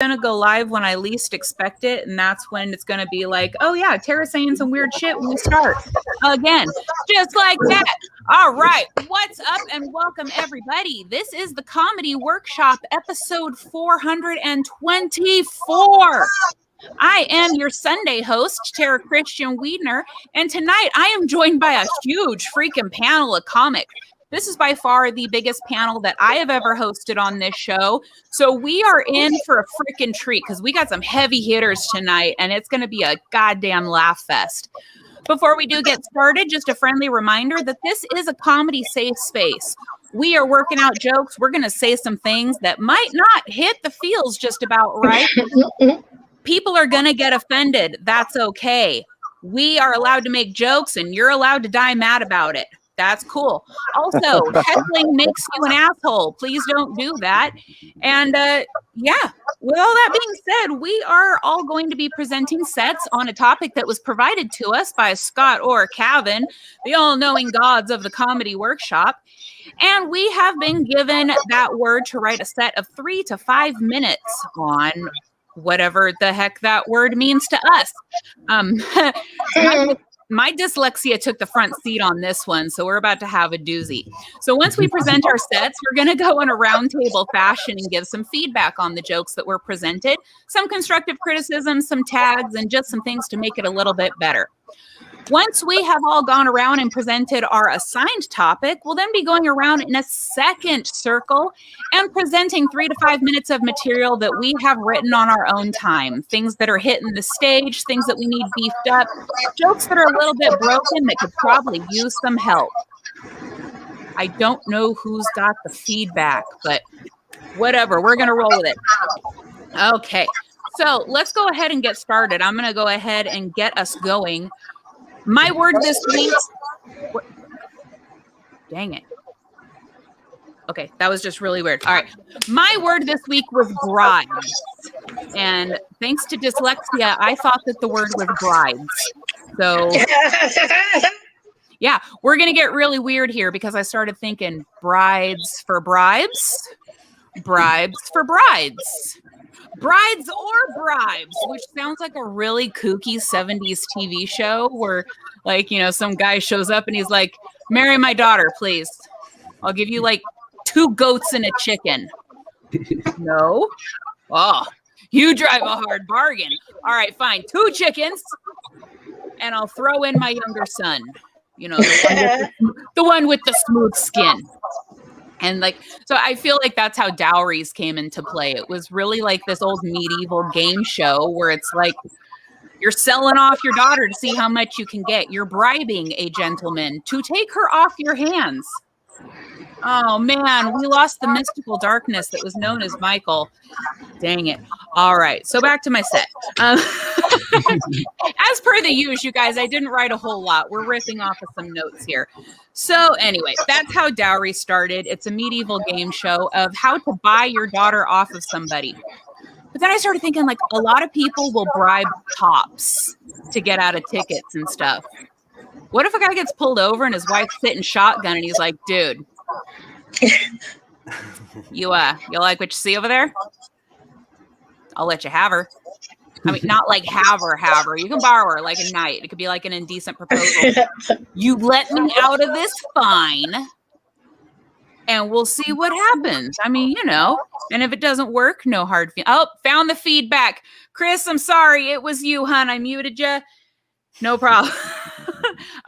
Gonna go live when I least expect it, and that's when it's gonna be like, oh yeah, Tara's saying some weird shit when we start again, just like that. All right, what's up and welcome everybody. This is the Comedy Workshop episode 424. I am your Sunday host, Tara Christian Wiedner, and tonight I am joined by a huge freaking panel of comics. This is by far the biggest panel that I have ever hosted on this show. So we are in for a freaking treat because we got some heavy hitters tonight and it's going to be a goddamn laugh fest. Before we do get started, just a friendly reminder that this is a comedy safe space. We are working out jokes. We're going to say some things that might not hit the feels just about right. People are going to get offended. That's okay. We are allowed to make jokes and you're allowed to die mad about it. That's cool. Also, heckling makes you an asshole. Please don't do that. And yeah, with all that being said, we are all going to be presenting sets on a topic that was provided to us by Scott or Cavan, the all-knowing gods of the Comedy Workshop. And we have been given that word to write a set of 3 to 5 minutes on whatever the heck that word means to us. My dyslexia took the front seat on this one, so we're about to have a doozy. So once we present our sets, we're going to go in a roundtable fashion and give some feedback on the jokes that were presented, some constructive criticism, some tags, and just some things to make it a little bit better. Once we have all gone around and presented our assigned topic, we'll then be going around in a second circle and presenting 3 to 5 minutes of material that we have written on our own time. Things that are hitting the stage, things that we need beefed up, jokes that are a little bit broken that could probably use some help. I don't know who's got the feedback, but whatever, we're going to roll with it. Okay, so let's go ahead and get started. I'm going to go ahead and get us going. My word this week, dang it. Okay, that was just really weird. All right, my word this week was brides. And thanks to dyslexia, I thought that the word was brides. So, yeah, we're going to get really weird here because I started thinking brides for bribes, bribes for brides. Brides or Bribes, which sounds like a really kooky 70s TV show where, like, you know, some guy shows up and he's like, marry my daughter, please. I'll give you like 2 goats and a chicken. No? Oh, you drive a hard bargain. All right, fine. 2 chickens and I'll throw in my younger son. You know, the one with the smooth skin. And like, so I feel like that's how dowries came into play. It was really like this old medieval game show where it's like you're selling off your daughter to see how much you can get. You're bribing a gentleman to take her off your hands. Oh man, we lost the mystical darkness that was known as Michael. Dang it. All right, so back to my set. As per the usual, you guys, I didn't write a whole lot. We're riffing off of some notes here. So anyway, that's how dowry started. It's a medieval game show of how to buy your daughter off of somebody. But then I started thinking, like, a lot of people will bribe cops to get out of tickets and stuff. What if a guy gets pulled over and his wife's sitting shotgun and he's like, dude, you like what you see over there? I'll let you have her. I mean, not like have her. You can borrow her like a night. It could be like an indecent proposal. You let me out of this fine and we'll see what happens. I mean, you know, and if it doesn't work, no hard feelings. Oh, found the feedback. Chris, I'm sorry. It was you, hon. I muted you. No problem.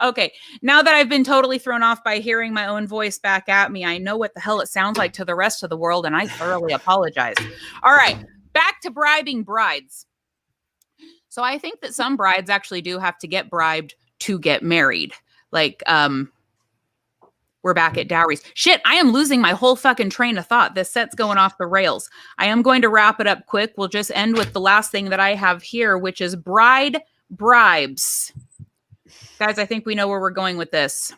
Okay, now that I've been totally thrown off by hearing my own voice back at me, I know what the hell it sounds like to the rest of the world, and I thoroughly apologize. All right, back to bribing brides. So I think that some brides actually do have to get bribed to get married. Like, we're back at dowries. Shit, I am losing my whole fucking train of thought. This set's going off the rails. I am going to wrap it up quick. We'll just end with the last thing that I have here, which is bride bribes. Guys, I think we know where we're going with this.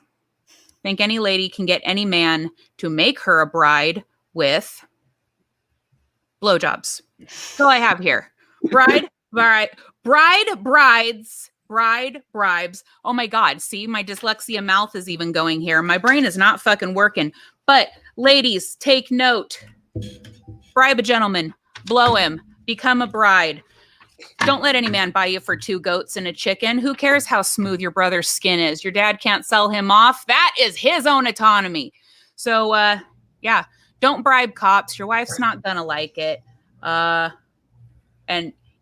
I think any lady can get any man to make her a bride with blowjobs. So I have here. Bride, brides, bribes. Oh my God. See, my dyslexia mouth is even going here. My brain is not fucking working. But ladies, take note. Bribe a gentleman, blow him, Become a bride. Don't let any man buy you for 2 goats and a chicken. Who cares how smooth your brother's skin is? Your dad can't sell him off. That is his own autonomy. So, yeah, don't bribe cops. Your wife's not going to like it. And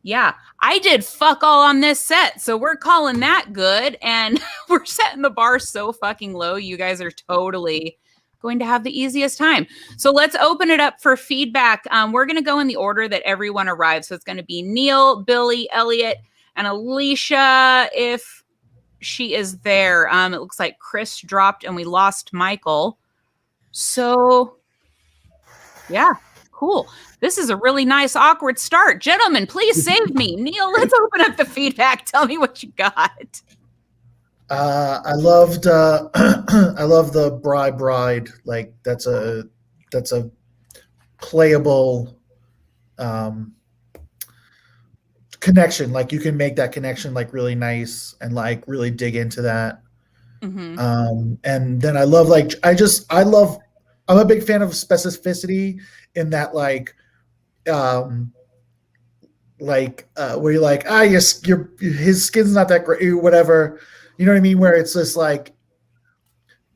yeah, I did fuck all on this set. So we're calling that good. And we're setting the bar so fucking low. You guys are totally going to have the easiest time. So let's open it up for feedback. We're going to go in the order that everyone arrives. So it's going to be Neil, Billy, Elliot, and Alicia if she is there. It looks like Chris dropped and we lost Michael. So yeah, cool. This is a really nice, awkward start. Gentlemen, please save me. Neil, let's open up the feedback. Tell me what you got. I loved I love the bride. Like that's a playable connection. Like you can make that connection like really nice and like really dig into that. Mm-hmm. And then I love I'm a big fan of specificity in that where you're like, his skin's not that great, whatever. You know what I mean? Where it's just like,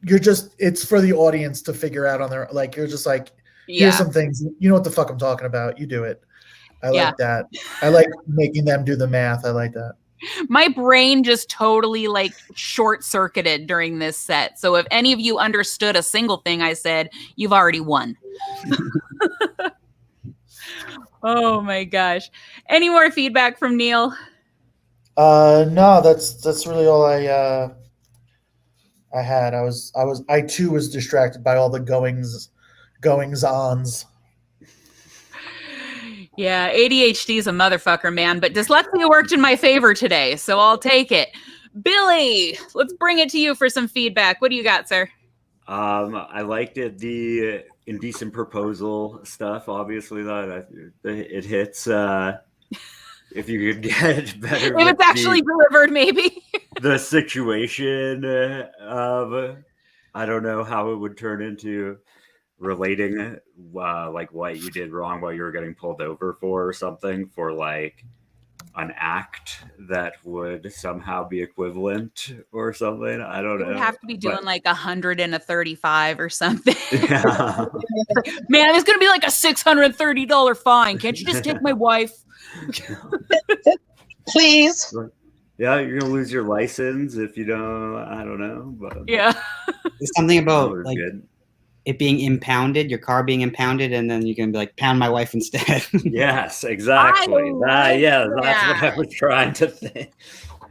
it's for the audience to figure out on their, like, you're just like, here's some things, you know what the fuck I'm talking about. You do it. I like that. I like making them do the math. I like that. My brain just totally like short circuited during this set. So if any of you understood a single thing I said, you've already won. Oh my gosh. Any more feedback from Neil? No, that's really all I had. I too was distracted by all the goings ons. Yeah, ADHD is a motherfucker, man, but dyslexia worked in my favor today, so I'll take it. Billy, let's bring it to you for some feedback. What do you got, sir? I liked it. The indecent proposal stuff, obviously, that it hits. If you could get better, if it's actually delivered, maybe the situation of, I don't know how it would turn into relating, like what you did wrong, what you were getting pulled over for, or something, for like an act that would somehow be equivalent or something. I don't know. You'd have to be doing like 135 or something. Yeah. Man, it's going to be like a $630 fine. Can't you just take my wife? Please. Yeah, you're going to lose your license if you don't, I don't know. But yeah. There's something about like it being impounded, your car being impounded, and then you're going to be like, pound my wife instead. Yes, exactly. That's what I was trying to think.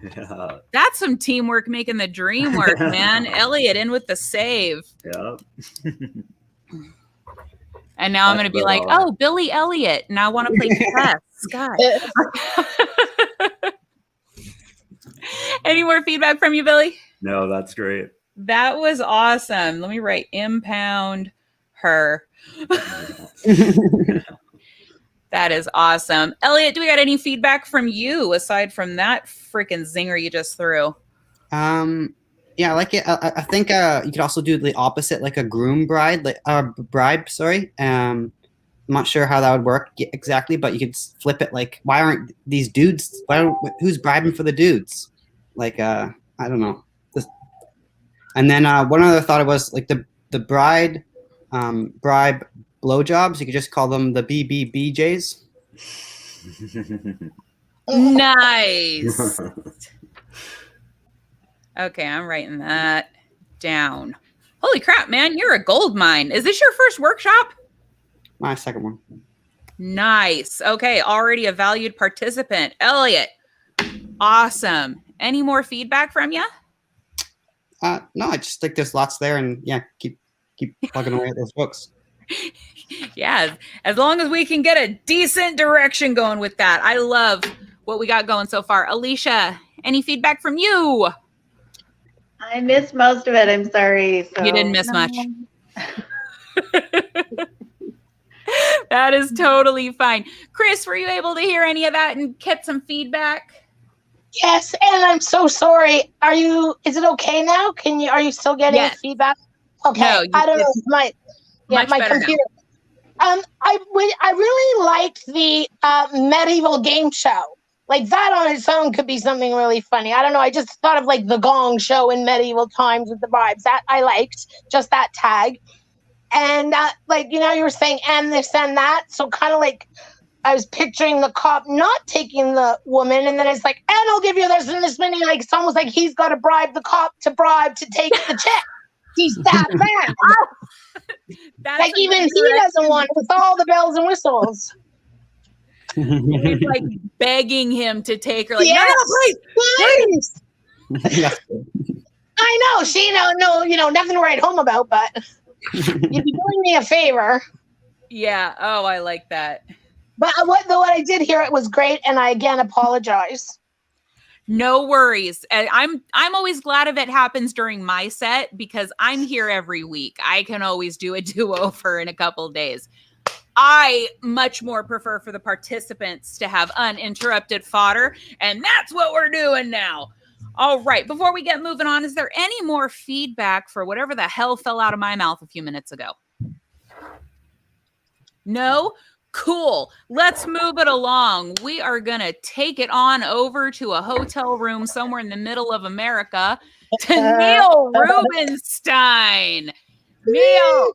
Yeah. That's some teamwork making the dream work, man. Elliot in with the save. Yeah. And now I'm going to be like, oh, Billy Elliot. Now I want to play chess. God. Any more feedback from you, Billy? No, that's great. That was awesome. Let me write impound her. That is awesome. Elliot, do we got any feedback from you aside from that freaking zinger you just threw? Yeah, I like it. I think you could also do the opposite, like a groom bride, bribe. Sorry. I'm not sure how that would work exactly, but you could flip it. Like, why aren't these dudes? Who's bribing for the dudes? Like, I don't know. And then one other thought it was like the bride bribe blowjobs. You could just call them the BBBJs. Nice. Okay, I'm writing that down. Holy crap, man, you're a gold mine. Is this your first workshop? My second one. Nice. Okay, already a valued participant. Elliot, awesome. Any more feedback from you? No, I just think there's lots there, and yeah, keep plugging away at those books. Yeah, as long as we can get a decent direction going with that. I love what we got going so far. Alicia, any feedback from you? I missed most of it. I'm sorry. So. You didn't miss much. That is totally fine. Chris, were you able to hear any of that and get some feedback? Yes, and I'm so sorry. Is it okay now? Are you still getting feedback? Okay. No, I don't know. My computer. I really liked the medieval game show. Like that on its own could be something really funny. I don't know. I just thought of like the Gong Show in medieval times with the bribes. That I liked, just that tag. And like you were saying, and this and that. So kind of like I was picturing the cop not taking the woman, and then it's like, and I'll give you this and this many. Like it's almost like he's got to bribe the cop to take the check. He's that bad. Like even he doesn't want it with all the bells and whistles. He's like begging him to take her. Like, yeah, please. I know she no, nothing to write home about, but you'd be doing me a favor. Yeah. Oh, I like that. But what I did hear, it was great, and I again apologize. No worries. I'm always glad if it happens during my set because I'm here every week. I can always do a do-over in a couple days. I much more prefer for the participants to have uninterrupted fodder, and that's what we're doing now. All right, before we get moving on, is there any more feedback for whatever the hell fell out of my mouth a few minutes ago? No? Cool. Let's move it along. We are going to take it on over to a hotel room somewhere in the middle of America to Neil Rubenstein. Neil.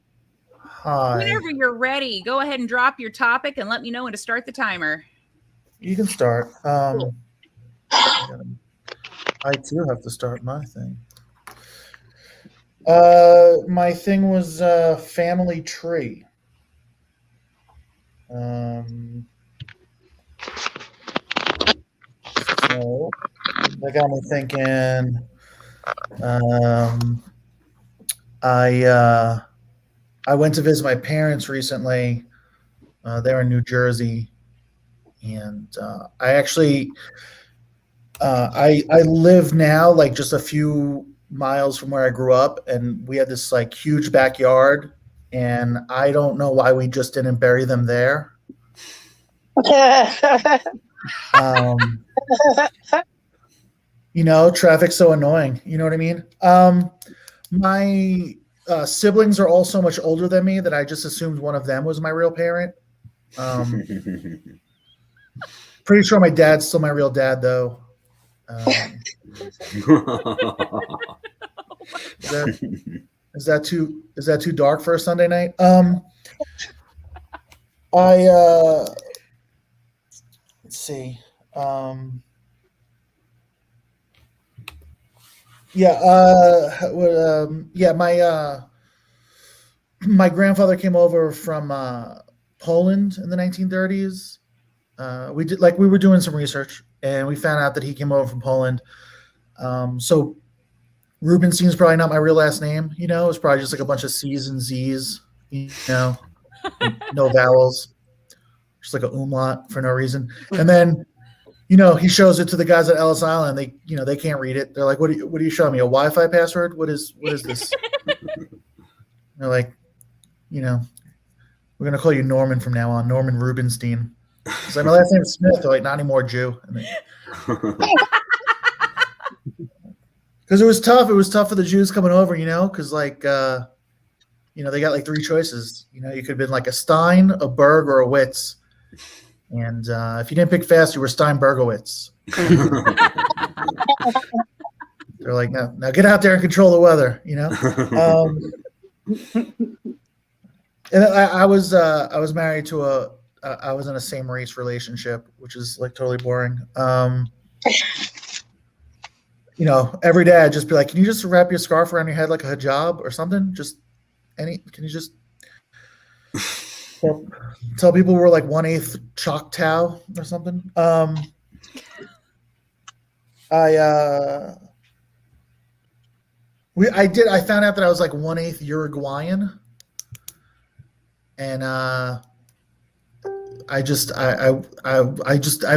Hi. Whenever you're ready, go ahead and drop your topic and let me know when to start the timer. You can start. Cool. I too have to start my thing. My thing was family tree. So that got me thinking. I went to visit my parents recently. They're in New Jersey, and I actually I live now like just a few miles from where I grew up, and we had this like huge backyard, and I don't know why we just didn't bury them there. Traffic's so annoying. You know what I mean? My siblings are all so much older than me that I just assumed one of them was my real parent. Pretty sure my dad's still my real dad, though. Is that too dark for a Sunday night? Let's see. My grandfather came over from Poland in the 1930s. We were doing some research, and we found out that he came over from Poland. So Rubenstein's probably not my real last name. It's probably just like a bunch of C's and Z's. No vowels, just like an umlaut for no reason. And then, he shows it to the guys at Ellis Island. They can't read it. They're like, "What are you showing me? A Wi-Fi password? What is this?" They're like, we're gonna call you Norman from now on, Norman Rubenstein. It's like, my last name's Smith. They're like, not anymore, Jew. Because it was tough. It was tough for the Jews coming over, because they got like three choices. You could have been like a Stein, a Berg, or a Witz. And if you didn't pick fast, you were Steinbergowitz. They're like, now get out there and control the weather, And I was married to I was in a same race relationship, which is like totally boring. Every day I'd just be like, "Can you just wrap your scarf around your head like a hijab or something? Can you just tell people we're like 1/8 Choctaw or something?" I found out that I was like 1/8 Uruguayan, and I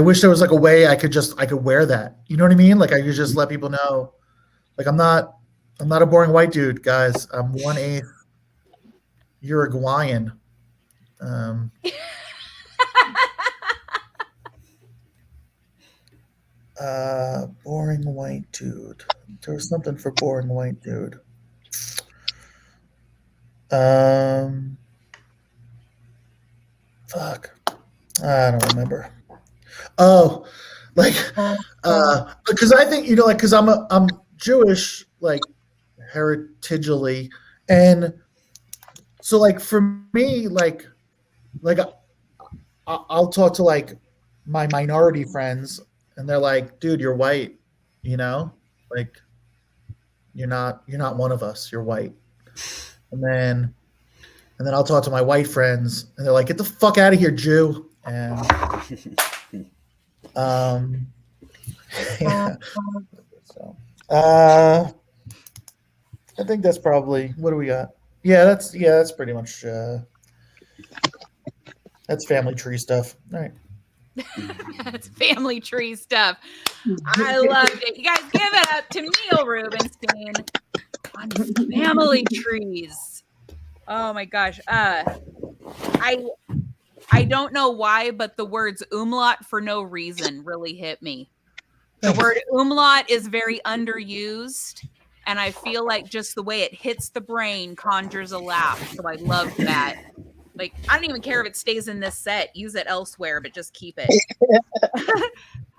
wish there was like a way I could wear that. You know what I mean? Like I could just let people know, like I'm not a boring white dude, guys. I'm 1/8 Uruguayan. Boring white dude. There was something for boring white dude. Fuck. I don't remember. Oh, like, because I think like because I'm Jewish, like heritagely, and so like for me, like I'll talk to like my minority friends, and they're like, "Dude, you're white," like you're not one of us. You're white, and then I'll talk to my white friends, and they're like, "Get the fuck out of here, Jew," and yeah. So, I think that's probably what do we got? Yeah, that's pretty much that's family tree stuff. All right. That's family tree stuff. I loved it. You guys give it up to Neil Rubenstein on family trees. Oh my gosh. I don't know why, but the words umlaut for no reason really hit me. The word umlaut is very underused, and I feel like just the way it hits the brain conjures a laugh. So I love that. Like, I don't even care if it stays in this set. Use it elsewhere, but just keep it.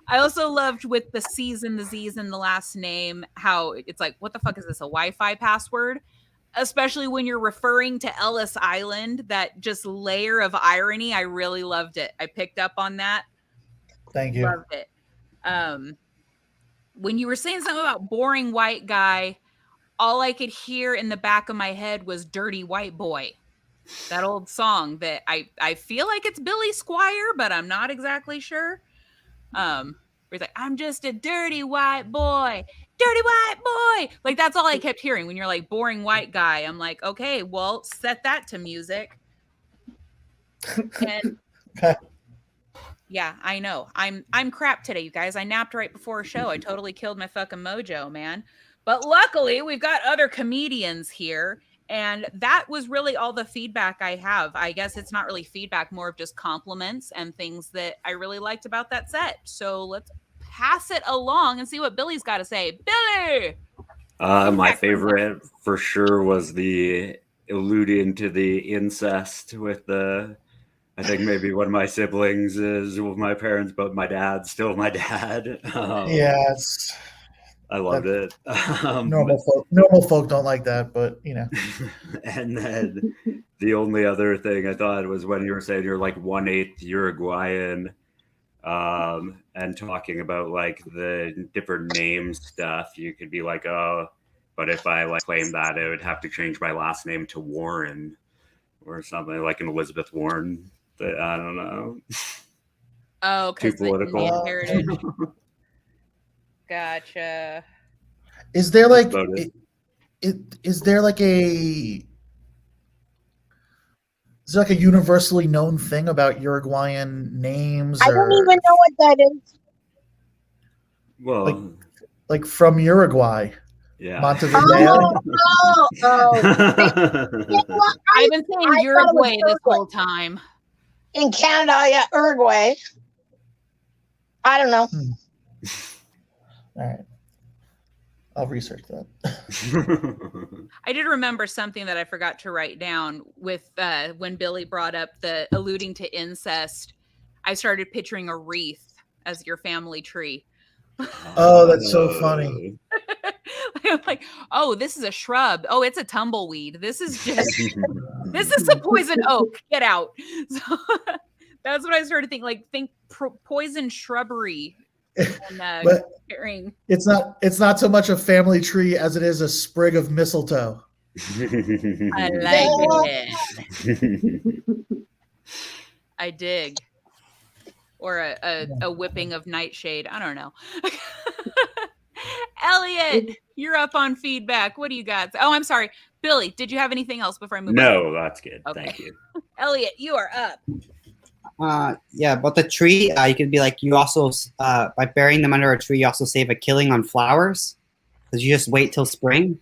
I also loved with the C's and the Z's and the last name, how it's like, what the fuck is this, a Wi-Fi password? Especially when you're referring to Ellis Island, that just layer of irony. I really loved it. I picked up on that. Thank you. Loved it. When you were saying something about boring white guy, all I could hear in the back of my head was Dirty White Boy. That old song that I feel like it's Billy Squier, but I'm not exactly sure. Where he's like, I'm just a dirty white boy. Dirty white boy. Like, that's all I kept hearing when you're like boring white guy. I'm like, okay, well, set that to music. And yeah, I know. I'm crap today, you guys. I napped right before a show. I totally killed my fucking mojo, man. But luckily, we've got other comedians here. And that was really all the feedback I have. I guess it's not really feedback, more of just compliments and things that I really liked about that set. So let's pass it along and see what Billy's got to say. Billy! My favorite for sure was the alluding to the incest with I think maybe one of my siblings is with my parents, but my dad's still my dad. Yes. I loved it. Normal folk don't like that, but And then the only other thing I thought was when you were saying you're like 1/8 Uruguayan, and talking about like the different name stuff. You could be like, oh, but if I like claim that, I would have to change my last name to Warren or something like an Elizabeth Warren. I don't know. Oh, because too political. Indian heritage. Gotcha. Is there like is there like a universally known thing about Uruguayan names? I don't even know what that is. Well, like from Uruguay, yeah. Montevideo. I've been saying Uruguay this whole time. In Canada, yeah, Uruguay. I don't know. All right. I'll research that. I did remember something that I forgot to write down with when Billy brought up the alluding to incest. I started picturing a wreath as your family tree. Oh, that's so funny. I'm like, oh, this is a shrub. Oh, it's a tumbleweed. This is a poison oak. Get out. So that's what I started thinking. Like, think poison shrubbery. And, but it's not so much a family tree as it is a sprig of mistletoe. I like it. I dig. Or a whipping of nightshade. I don't know. Elliot, you're up on feedback. What do you got? Oh, I'm sorry. Billy, did you have anything else before I move on? No, that's good. Okay. Thank you. Elliot, you are up. Yeah, but the tree, you could be like, you also, by burying them under a tree, you also save a killing on flowers. Because you just wait till spring.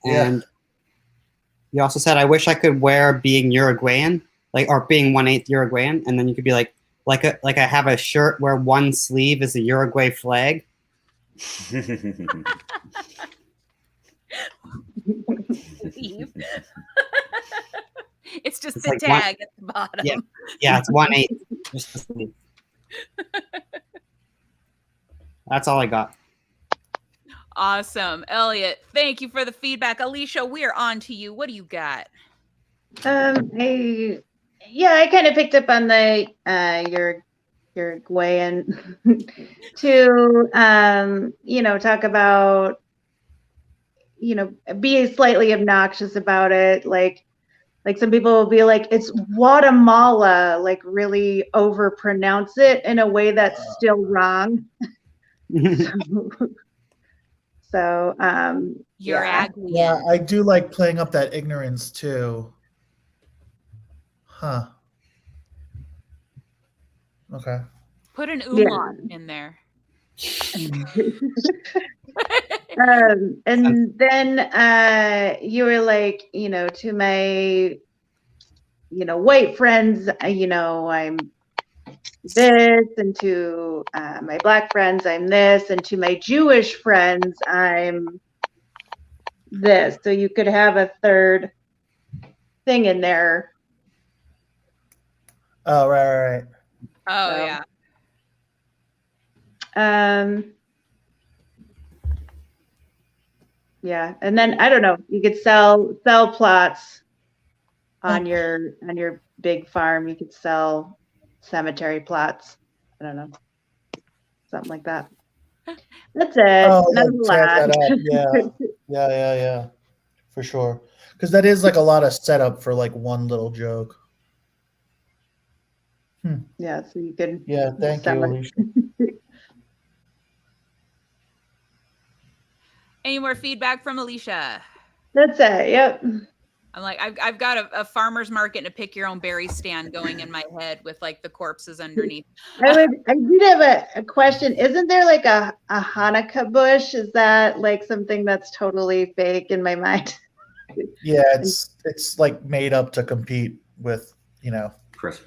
And you also said, I wish I could wear being Uruguayan, or being 1/8 Uruguayan. And then you could be like I have a shirt where one sleeve is a Uruguay flag. It's just It's the like one- tag at the bottom. Yeah. Yeah, it's 1/8. Just the sleeve. That's all I got. Awesome. Thank you for the feedback. Alicia, we're on to you. What do you got? I kind of picked up on the your Gwayan to talk about be slightly obnoxious about it, like some people will be like it's Guatemala, like really overpronounce it in a way that's still wrong. So You're yeah. Aglian. Yeah, I do like playing up that ignorance too. Huh. Okay. Put an umlaut in there. And then you were like, to my white friends, I'm this, and to my black friends I'm this, and to my Jewish friends I'm this. So you could have a third thing in there. Oh, right. Oh, So, yeah. Yeah, and then I don't know, you could sell plots on your big farm. You could sell cemetery plots. I don't know, something like that. That's it. Oh, Not a like, tag that lot. up. Yeah. For sure. Because that is like a lot of setup for like one little joke. Yeah, so you could. Yeah, thank you, sell it. Alicia. Any more feedback from Alicia? That's it. Yep. I'm like, I've got a farmer's market and a pick your own berry stand going in my head with like the corpses underneath. I did have a question. Isn't there like a Hanukkah bush? Is that like something that's totally fake in my mind? Yeah, it's like made up to compete with, Christmas.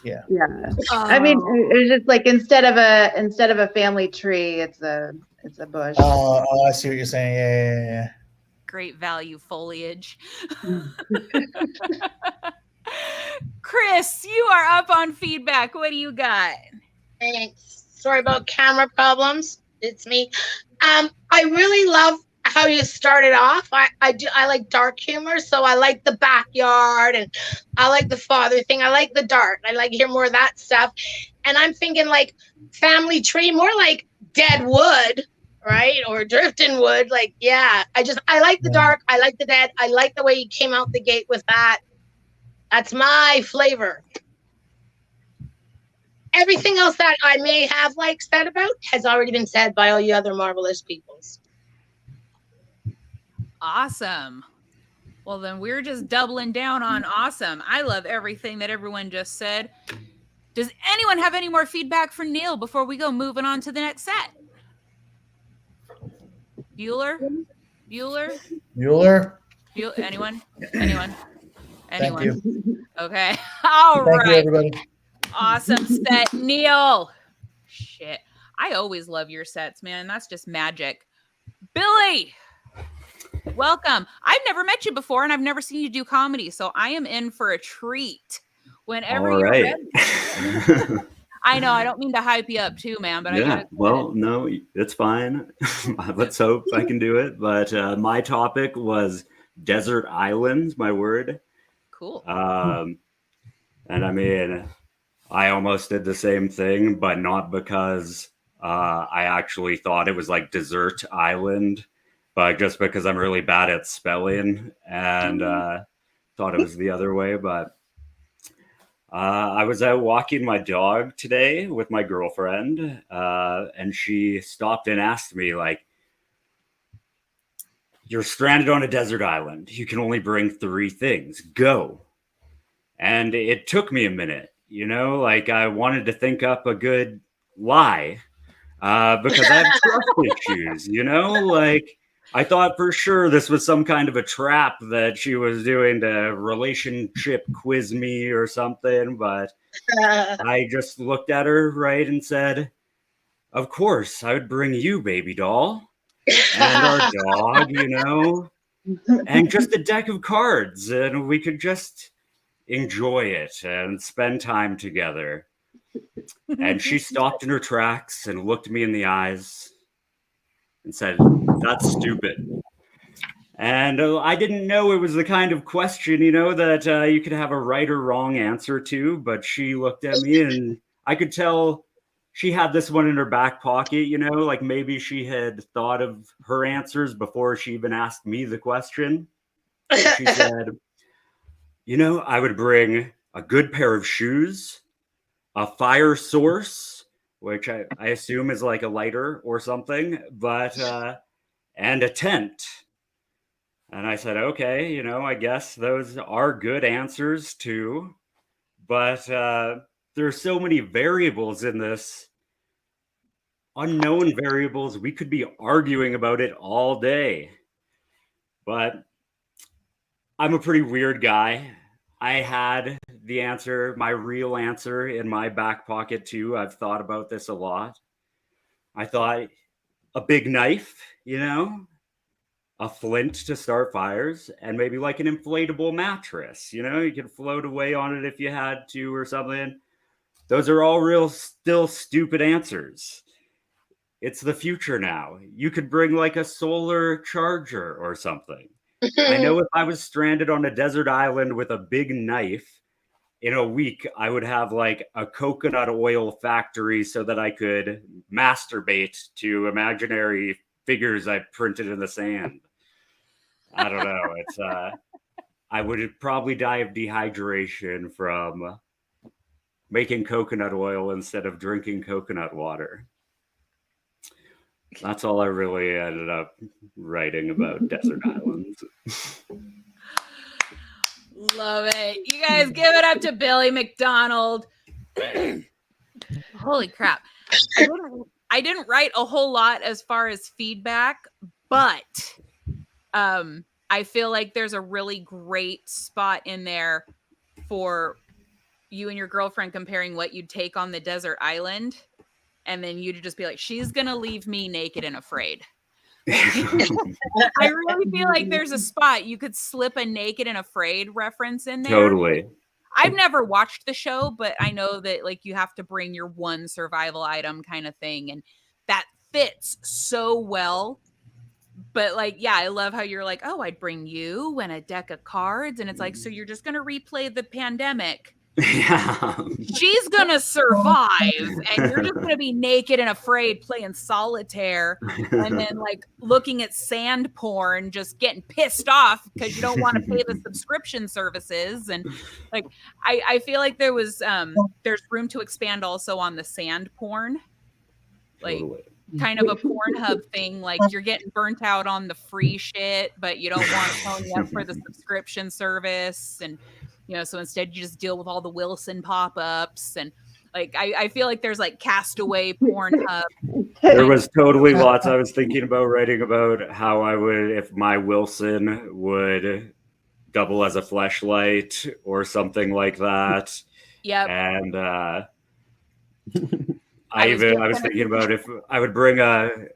Yeah. Yeah. I mean, it's just like instead of a family tree, it's a bush. Oh, I see what you're saying. Yeah. Great value foliage. Chris, you are up on feedback. What do you got? Thanks. Sorry about camera problems. It's me. I really love how you started off. I like dark humor, so I like the backyard and I like the father thing. I like the dark. I like hear more of that stuff. And I'm thinking like family tree, more like dead wood, right? Or drifting wood. Like, yeah. I like the dark. I like the dead. I like the way you came out the gate with that. That's my flavor. Everything else that I may have said about has already been said by all you other marvelous peoples. Awesome. Well, then we're just doubling down on awesome. I love everything that everyone just said. Does anyone have any more feedback for Neil before we go moving on to the next set? Bueller? Anyone? Thank you. Okay. All Thank right. you, everybody. Awesome set, Neil. Shit. I always love your sets, man. That's just magic. Billy, welcome. I've never met you before and I've never seen you do comedy, so I am in for a treat. Whenever you're ready. I know, I don't mean to hype you up too, man, but yeah, no, it's fine. Let's hope I can do it. But my topic was desert islands, my word. Cool. And I mean, I almost did the same thing, but not because I actually thought it was like desert island, but just because I'm really bad at spelling and thought it was the other way. But I was out walking my dog today with my girlfriend, and she stopped and asked me, like, "You're stranded on a desert island. You can only bring 3 things. Go." And it took me a minute, like I wanted to think up a good lie because I have trust issues, like I thought for sure this was some kind of a trap that she was doing to relationship quiz me or something. But I just looked at her right and said, "Of course, I would bring you, baby doll, and our dog, and just a deck of cards, and we could just enjoy it and spend time together. And she stopped in her tracks and looked me in the eyes and said, "That's stupid." And I didn't know it was the kind of question, that you could have a right or wrong answer to. But she looked at me, and I could tell she had this one in her back pocket, like maybe she had thought of her answers before she even asked me the question. She said, I would bring a good pair of shoes, a fire source, which I assume is like a lighter or something, but and a tent. And I said, okay, I guess those are good answers too. But there's so many variables in this, unknown variables. We could be arguing about it all day. But I'm a pretty weird guy. I had the answer, my real answer, in my back pocket too. I've thought about this a lot. I thought a big knife, a flint to start fires, and maybe like an inflatable mattress. You could float away on it if you had to or something. Those are all still stupid answers. It's the future now. You could bring like a solar charger or something. I know if I was stranded on a desert island with a big knife, in a week, I would have like a coconut oil factory so that I could masturbate to imaginary figures I printed in the sand. I don't know. It's I would probably die of dehydration from making coconut oil instead of drinking coconut water. That's all I really ended up writing about desert islands. Love it. You guys give it up to Billy McDonald. Holy crap. I didn't write a whole lot as far as feedback, but I feel like there's a really great spot in there for you and your girlfriend comparing what you'd take on the desert island. And then you'd just be like, she's going to leave me naked and afraid. I really feel like there's a spot you could slip a naked and afraid reference in there. Totally. I've never watched the show, but I know that like you have to bring your one survival item kind of thing. And that fits so well. But like, yeah, I love how you're like, oh, I'd bring you and a deck of cards. And it's like, so you're just going to replay the pandemic. Yeah. She's gonna survive, and you're just gonna be naked and afraid playing solitaire, and then like looking at sand porn, just getting pissed off because you don't want to pay the subscription services. And like, I feel like there's room to expand also on the sand porn, like Totally. kind of a Pornhub thing. Like you're getting burnt out on the free shit, but you don't want to pony up for the subscription service. And so instead you just deal with all the Wilson pop-ups. And like, I feel like there's like Castaway Pornhub. There was totally lots I was thinking about writing about how I would, if my Wilson would double as a fleshlight or something like that. Yep. And I was thinking about if I would bring a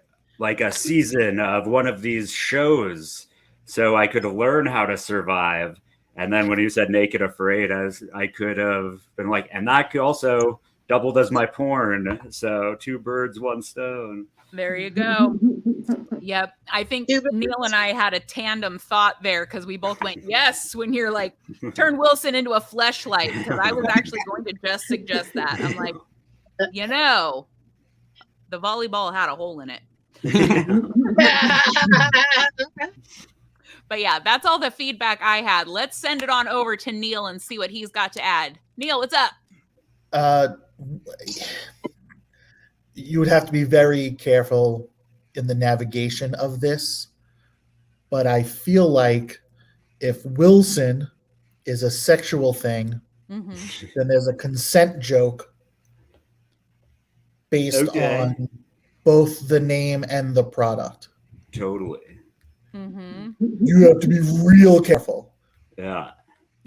season of one of these shows so I could learn how to survive. And then when you said naked afraid, I could have been like, and that could also doubled as my porn. So 2 birds, 1 stone. There you go. Yep. I think Neil and I had a tandem thought there because we both went, yes, when you're like, turn Wilson into a fleshlight. Because I was actually going to just suggest that. I'm like, the volleyball had a hole in it. But yeah, that's all the feedback I had. Let's send it on over to Neil and see what he's got to add. Neil, what's up? You would have to be very careful in the navigation of this. But I feel like if Wilson is a sexual thing, then there's a consent joke based on both the name and the product. Totally. You have to be real careful. Yeah.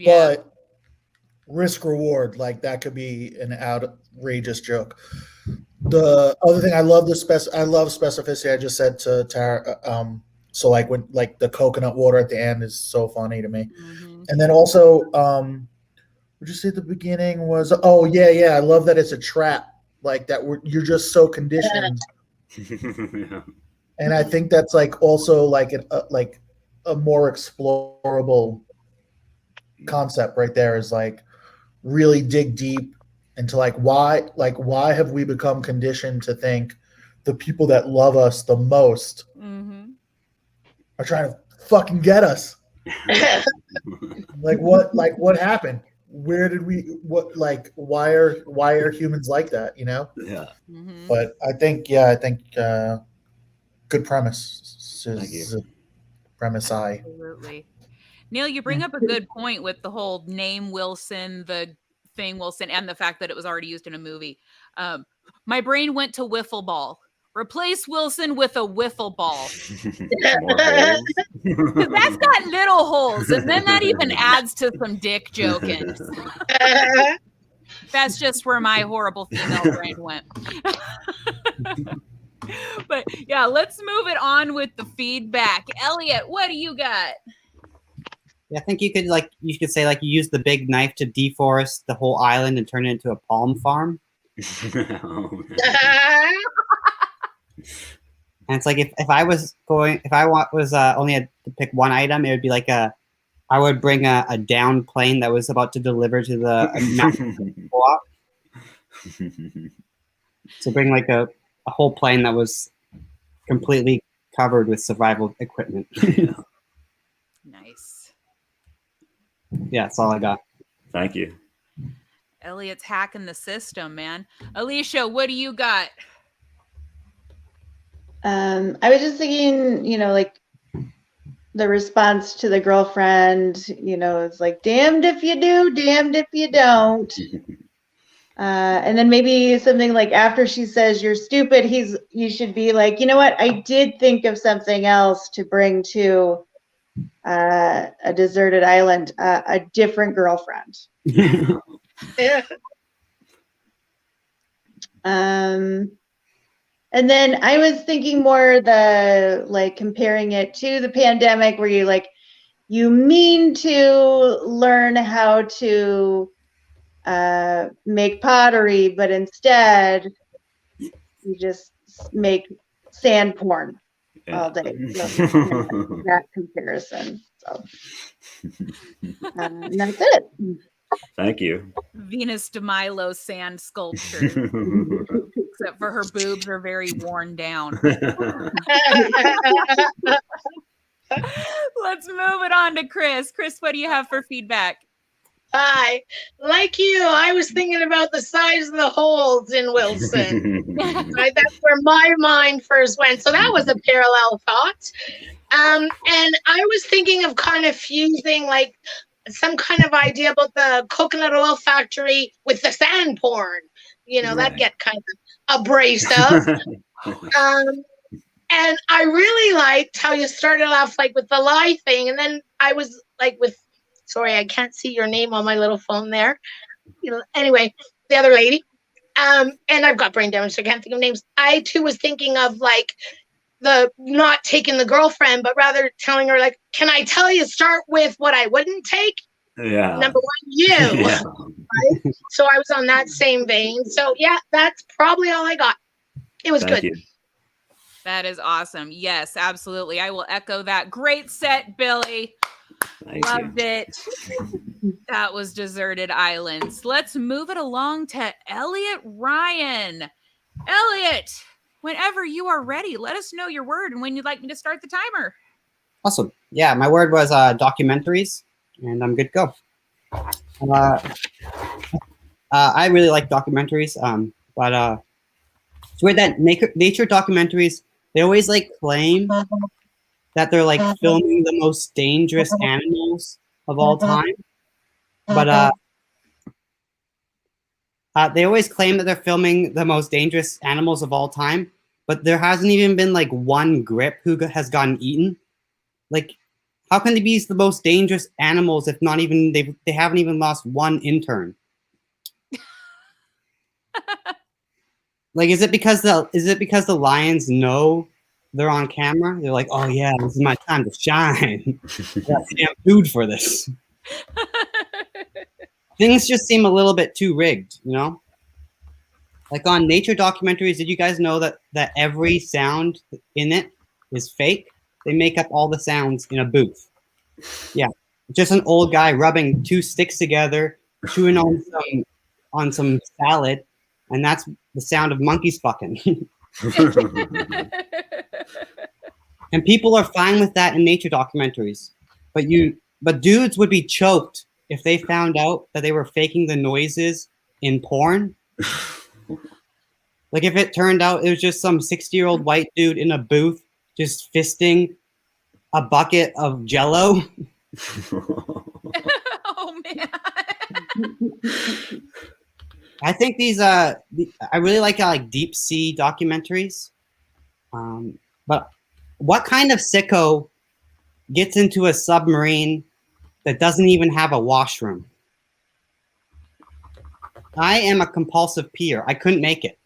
But risk reward, like that could be an outrageous joke. The other thing, I love specificity. I just said to Tara, So like when like the coconut water at the end is so funny to me. Mhm. And then also, what you say at the beginning was, oh yeah, I love that it's a trap, like that. You're just so conditioned, Yeah. and I think that's like also like a more explorable concept right there. Is like really dig deep into like why have we become conditioned to think the people that love us the most Mhm. are trying to fucking get us. Like what happened? Where did we why are humans like that, you know? Yeah. Mhm. But I think good premise. Thank you. Premise I. Absolutely. Neil, you bring up a good point with the whole name Wilson, the thing Wilson, and the fact that it was already used in a movie. My brain went to wiffle ball. Replace Wilson with a wiffle ball. More holes. 'Cause that's got little holes, and then that even adds to some dick joking. That's just where my horrible female brain went. But yeah, let's move it on with the feedback. Elliot, what do you got? Yeah, I think you could say like you use the big knife to deforest the whole island and turn it into a palm farm. Oh, man. And it's like if I was only had to pick one item, it would be like I would bring a down plane that was about to deliver to the mountain co-op. So bring like a whole plane that was completely covered with survival equipment. Nice. Yeah, that's all I got. Thank you. Elliot's hacking the system, man. Alicia, what do you got? I was just thinking, like the response to the girlfriend, it's like, damned if you do, damned if you don't. And then maybe something like after she says you're stupid, you should be like, you know what? I did think of something else to bring to a deserted island, a different girlfriend. Yeah. And then I was thinking more comparing it to the pandemic where you mean to learn how to make pottery, but instead you just make sand porn all day. That comparison. So and that's it. Thank you. Venus de Milo sand sculpture. Except for her boobs are very worn down. Let's move it on to Chris. Chris, what do you have for feedback? Hi. Like you, I was thinking about the size of the holes in Wilson. Right? That's where my mind first went. So that was a parallel thought. And I was thinking of kind of fusing like some kind of idea about the coconut oil factory with the sand porn. That'd get kind of abrasive. And I really liked how you started off like with the lie thing. And then I was like sorry, I can't see your name on my little phone there. Anyway, the other lady. And I've got brain damage, so I can't think of names. I too was thinking of like the not taking the girlfriend, but rather telling her like, can I tell you, start with what I wouldn't take? Yeah. Number one, you. Yeah. Right? So I was on that same vein. So yeah, that's probably all I got. It was Thank good. you. That is awesome. Yes, absolutely. I will echo that. Great set, Billy. Thank Loved you. it. That was Deserted Islands. Let's move it along to Elliot Ryan. Elliot, whenever you are ready, let us know your word and when you'd like me to start the timer. Awesome. Yeah, my word was documentaries, and I'm good to go. I really like documentaries, but it's weird that nature documentaries, they always like claim that they're like filming the most dangerous animals of all time, but they always claim that they're filming the most dangerous animals of all time, but there hasn't even been like one grip who has gotten eaten. Like, how can they be the most dangerous animals if not even they haven't even lost one intern? Like, is it because the lions know they're on camera, they're like, "Oh yeah, this is my time to shine. I got damn food for this." Things just seem a little bit too rigged, you know? Like on nature documentaries, did you guys know that every sound in it is fake? They make up all the sounds in a booth. Yeah, just an old guy rubbing two sticks together, chewing on some salad, and that's the sound of monkeys fucking. And people are fine with that in nature documentaries, but dudes would be choked if they found out that they were faking the noises in porn. Like if it turned out it was just some 60-year-old white dude in a booth just fisting a bucket of Jello. Oh man. I think these I really like deep sea documentaries. But what kind of sicko gets into a submarine that doesn't even have a washroom? I am a compulsive peer. I couldn't make it.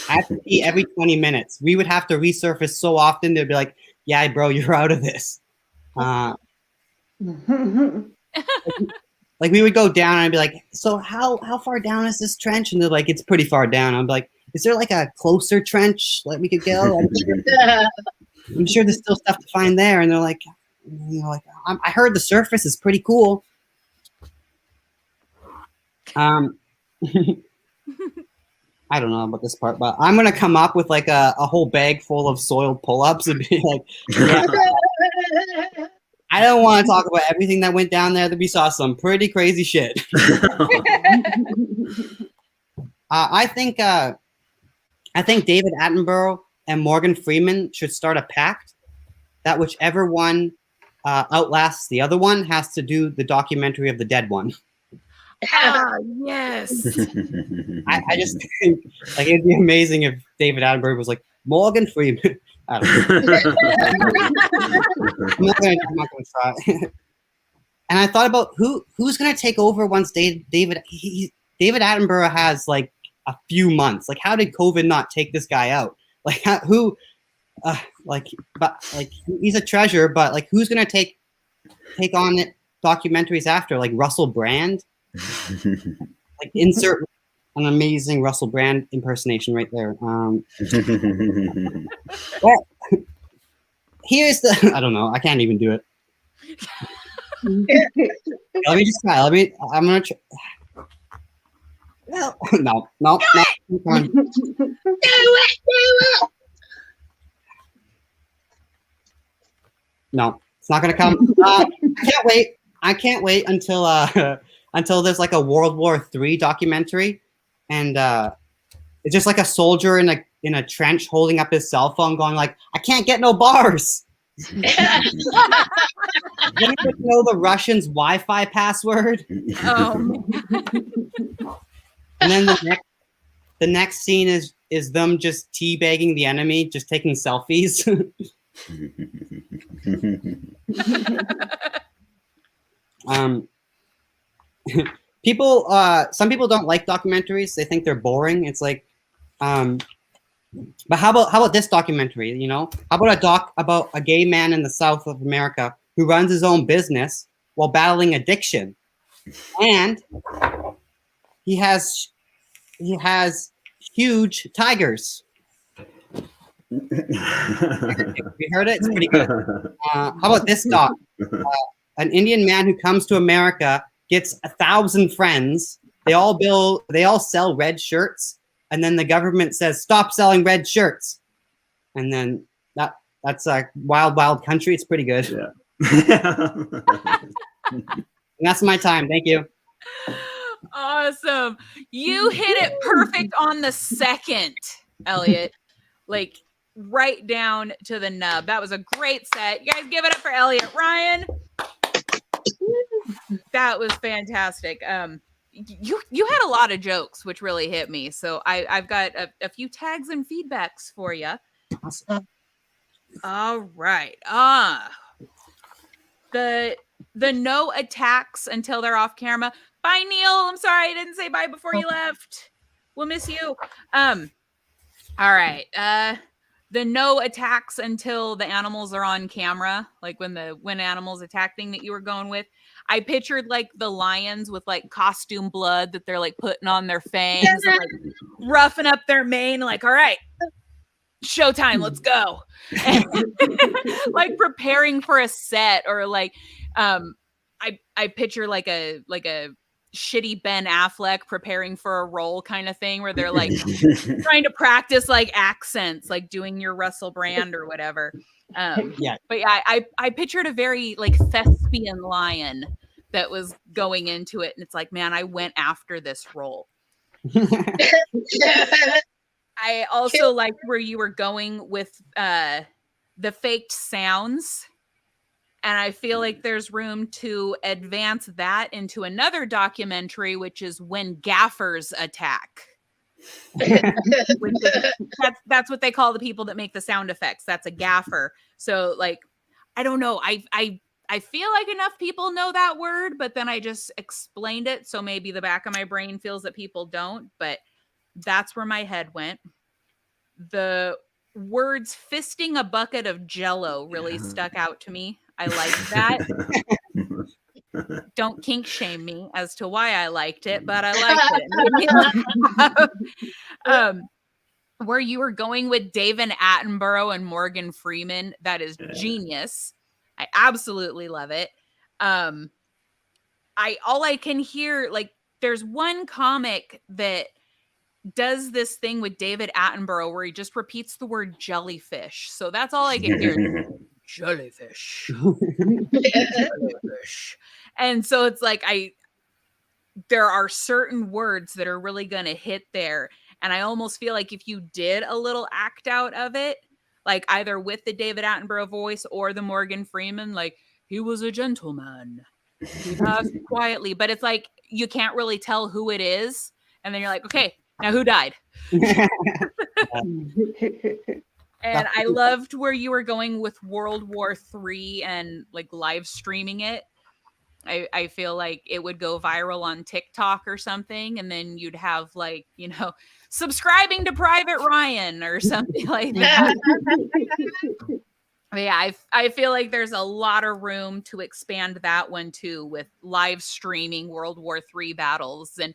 I have to pee every 20 minutes. We would have to resurface so often. They'd be like, "Yeah, bro, you're out of this." Like we would go down and I'd be like, "So how far down is this trench?" And they're like, "It's pretty far down." I'm like, "Is there like a closer trench that we could go?" I'm sure there's still stuff to find there. And they're like, I heard the surface is pretty cool. I don't know about this part, but I'm gonna come up with like a whole bag full of soiled pull-ups and be like, yeah, I don't want to talk about everything that went down there. That we saw some pretty crazy shit. I think David Attenborough and Morgan Freeman should start a pact that whichever one outlasts the other one has to do the documentary of the dead one. Ah, yes. I just think like it'd be amazing if David Attenborough was like Morgan Freeman. I don't know. I'm not gonna try. And I thought about who's gonna take over once David Attenborough has like a few months. Like, how did COVID not take this guy out? Like, he's a treasure, but like, who's gonna take on it documentaries after? Like Russell Brand. Like insert an amazing Russell Brand impersonation right there. Well, here's the I don't know. I can't even do it. Let me just try. I'm gonna try. No. No, it's not gonna come. I can't wait until there's like a World War III documentary, and it's just like a soldier in a trench holding up his cell phone, going like, "I can't get no bars." Anybody know the Russians' Wi-Fi password? Oh. And then the next scene is them just teabagging the enemy, just taking selfies. Some people don't like documentaries. They think they're boring. It's like, but how about this documentary? You know, how about a doc about a gay man in the South of America who runs his own business while battling addiction, and he has huge tigers. You heard it? It's pretty good. How about this doc? An Indian man who comes to America, gets 1,000 friends. They all sell red shirts, and then the government says, "Stop selling red shirts." And then that's a wild country. It's pretty good. Yeah. And that's my time. Thank you. Awesome. You hit it perfect on the second, Elliot. Like right down to the nub. That was a great set. You guys give it up for Elliot. Ryan. That was fantastic. You had a lot of jokes, which really hit me. So I've got a few tags and feedbacks for you. Awesome. All right. The no attacks until they're off camera. Bye, Neil. I'm sorry I didn't say bye before you left. We'll miss you. All right. the no attacks until the animals are on camera, like when animals attack thing that you were going with. I pictured like the lions with like costume blood that they're like putting on their fangs and like roughing up their mane, like, all right, showtime, let's go. And, like preparing for a set, or like I picture like a shitty Ben Affleck preparing for a role kind of thing, where they're like trying to practice like accents, like doing your Russell Brand or whatever. Yeah. But yeah, I pictured a very like thespian lion that was going into it, and it's like, man, I went after this role. I also liked where you were going with the faked sounds. And I feel like there's room to advance that into another documentary, which is When Gaffers Attack. That's what they call the people that make the sound effects. That's a gaffer. So like, I don't know. I feel like enough people know that word, but then I just explained it. So maybe the back of my brain feels that people don't, but that's where my head went. The words fisting a bucket of Jell-O really stuck out to me. I liked that. Don't kink shame me as to why I liked it, but I liked it. Where you were going with David Attenborough and Morgan Freeman, that is genius. I absolutely love it. All I can hear, like, there's one comic that does this thing with David Attenborough where he just repeats the word jellyfish. So that's all I can hear. Jellyfish. Jellyfish. And so it's like there are certain words that are really going to hit there. And I almost feel like if you did a little act out of it, like either with the David Attenborough voice or the Morgan Freeman, like, he was a gentleman. He passed quietly. But it's like, you can't really tell who it is. And then you're like, okay, now who died? And I loved where you were going with World War III and like live streaming it. I feel like it would go viral on TikTok or something. And then you'd have like, subscribing to Private Ryan or something like that. But yeah, I feel like there's a lot of room to expand that one too, with live streaming World War III battles and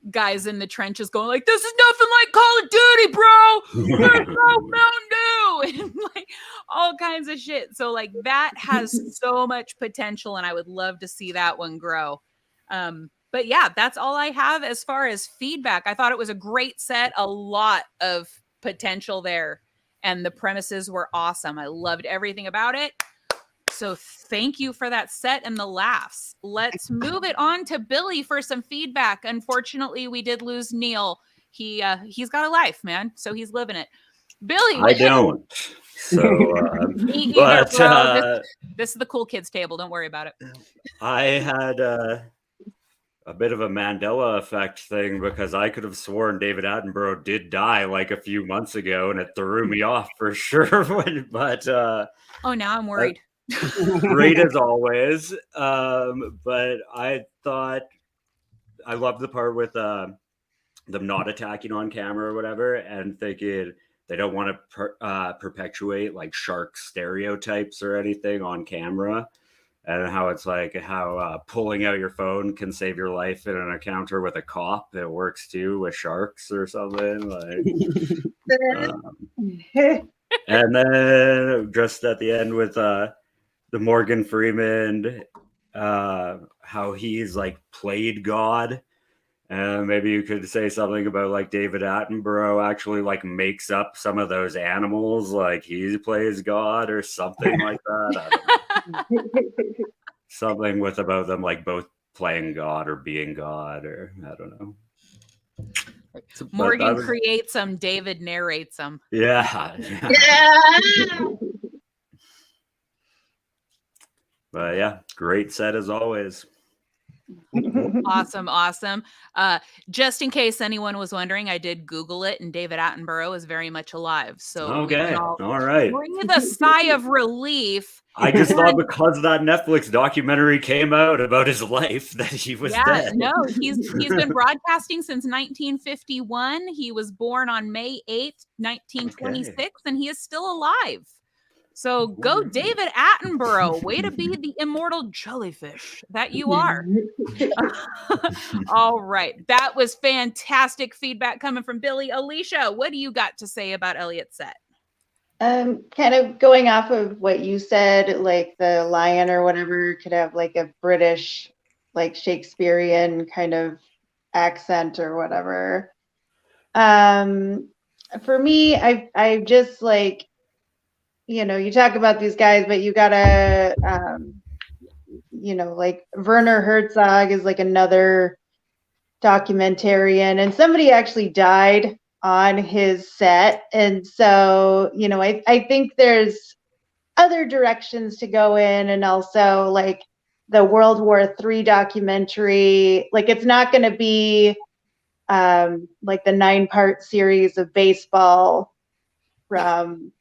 guys in the trenches going like, "This is nothing like Call of Duty, bro. Where's no Mountain Dew?" And like all kinds of shit. So like that has so much potential, and I would love to see that one grow. But yeah, that's all I have as far as feedback. I thought it was a great set, a lot of potential there. And the premises were awesome. I loved everything about it. So thank you for that set and the laughs. Let's move it on to Billy for some feedback. Unfortunately, we did lose Neil. He's got a life, man. So he's living it. Billy, I don't. So, but this is the cool kids table. Don't worry about it. I had a bit of a Mandela effect thing, because I could have sworn David Attenborough did die like a few months ago, and it threw me off for sure. But oh, now I'm worried. Great as always. But I thought I loved the part with them not attacking on camera or whatever, and thinking they don't want to perpetuate like shark stereotypes or anything on camera. And how it's like how pulling out your phone can save your life in an encounter with a cop. It works too with sharks or something. Like, and then just at the end with the Morgan Freeman, how he's like played God. And maybe you could say something about like David Attenborough actually like makes up some of those animals, like he plays God or something like that. I don't know. Something with about them like both playing God or being God, or I don't know. Morgan creates them, David narrates them. Yeah. But yeah, great set as always. Awesome. Just in case anyone was wondering, I did Google it, and David Attenborough is very much alive. So we Okay, can all all right. breathe a sigh of relief. I just thought because that Netflix documentary came out about his life that he was dead. No, he's been broadcasting since 1951. He was born on May 8th, 1926, and he is still alive. So go David Attenborough. Way to be the immortal jellyfish that you are. All right. That was fantastic feedback coming from Billy. Alicia, what do you got to say about Elliot's set? Kind of going off of what you said, like the lion or whatever could have like a British, like Shakespearean kind of accent or whatever. For me, I just like, you know, you talk about these guys, but you gotta, you know, like Werner Herzog is like another documentarian, and somebody actually died on his set. And so, you know, I think there's other directions to go in, and also like the World War III documentary, like it's not going to be like the 9-part series of baseball from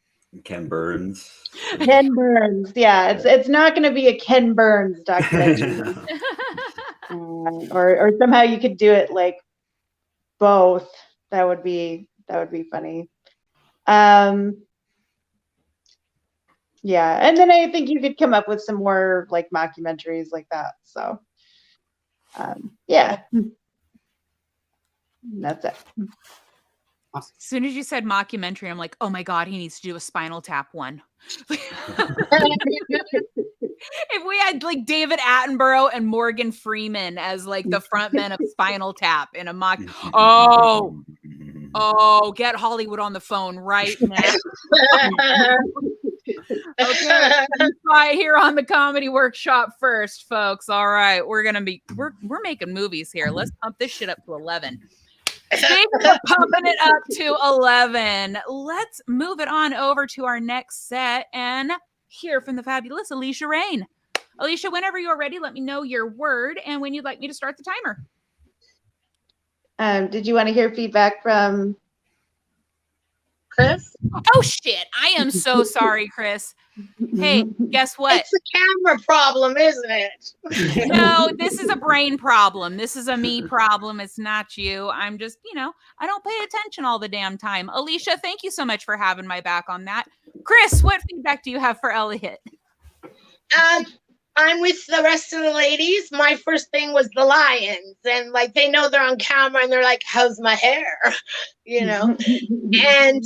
Ken Burns. Ken Burns. Yeah, it's not going to be a Ken Burns documentary. Or somehow you could do it like both. That would be funny. Yeah, and then I think you could come up with some more like mockumentaries like that. So yeah, that's it. As soon as you said mockumentary, I'm like, oh my God, he needs to do a Spinal Tap one. If we had like David Attenborough and Morgan Freeman as like the frontmen of Spinal Tap in a mock. Oh, get Hollywood on the phone right now. Okay, right here on the Comedy Workshop first, folks. All right, we're making movies here. Let's pump this shit up to 11. Speaking of pumping it up to 11, let's move it on over to our next set and hear from the fabulous Alicia Rain. Alicia, whenever you're ready, let me know your word and when you'd like me to start the timer. Did you want to hear feedback from Chris? Oh shit! I am so sorry, Chris. Hey, guess what? It's a camera problem, isn't it? No, this is a brain problem. This is a me problem. It's not you. I'm just, you know, I don't pay attention all the damn time. Alicia, thank you so much for having my back on that. Chris, what feedback do you have for Elliot? I'm with the rest of the ladies. My first thing was the lions, and like they know they're on camera, and they're like, "How's my hair?" You know. And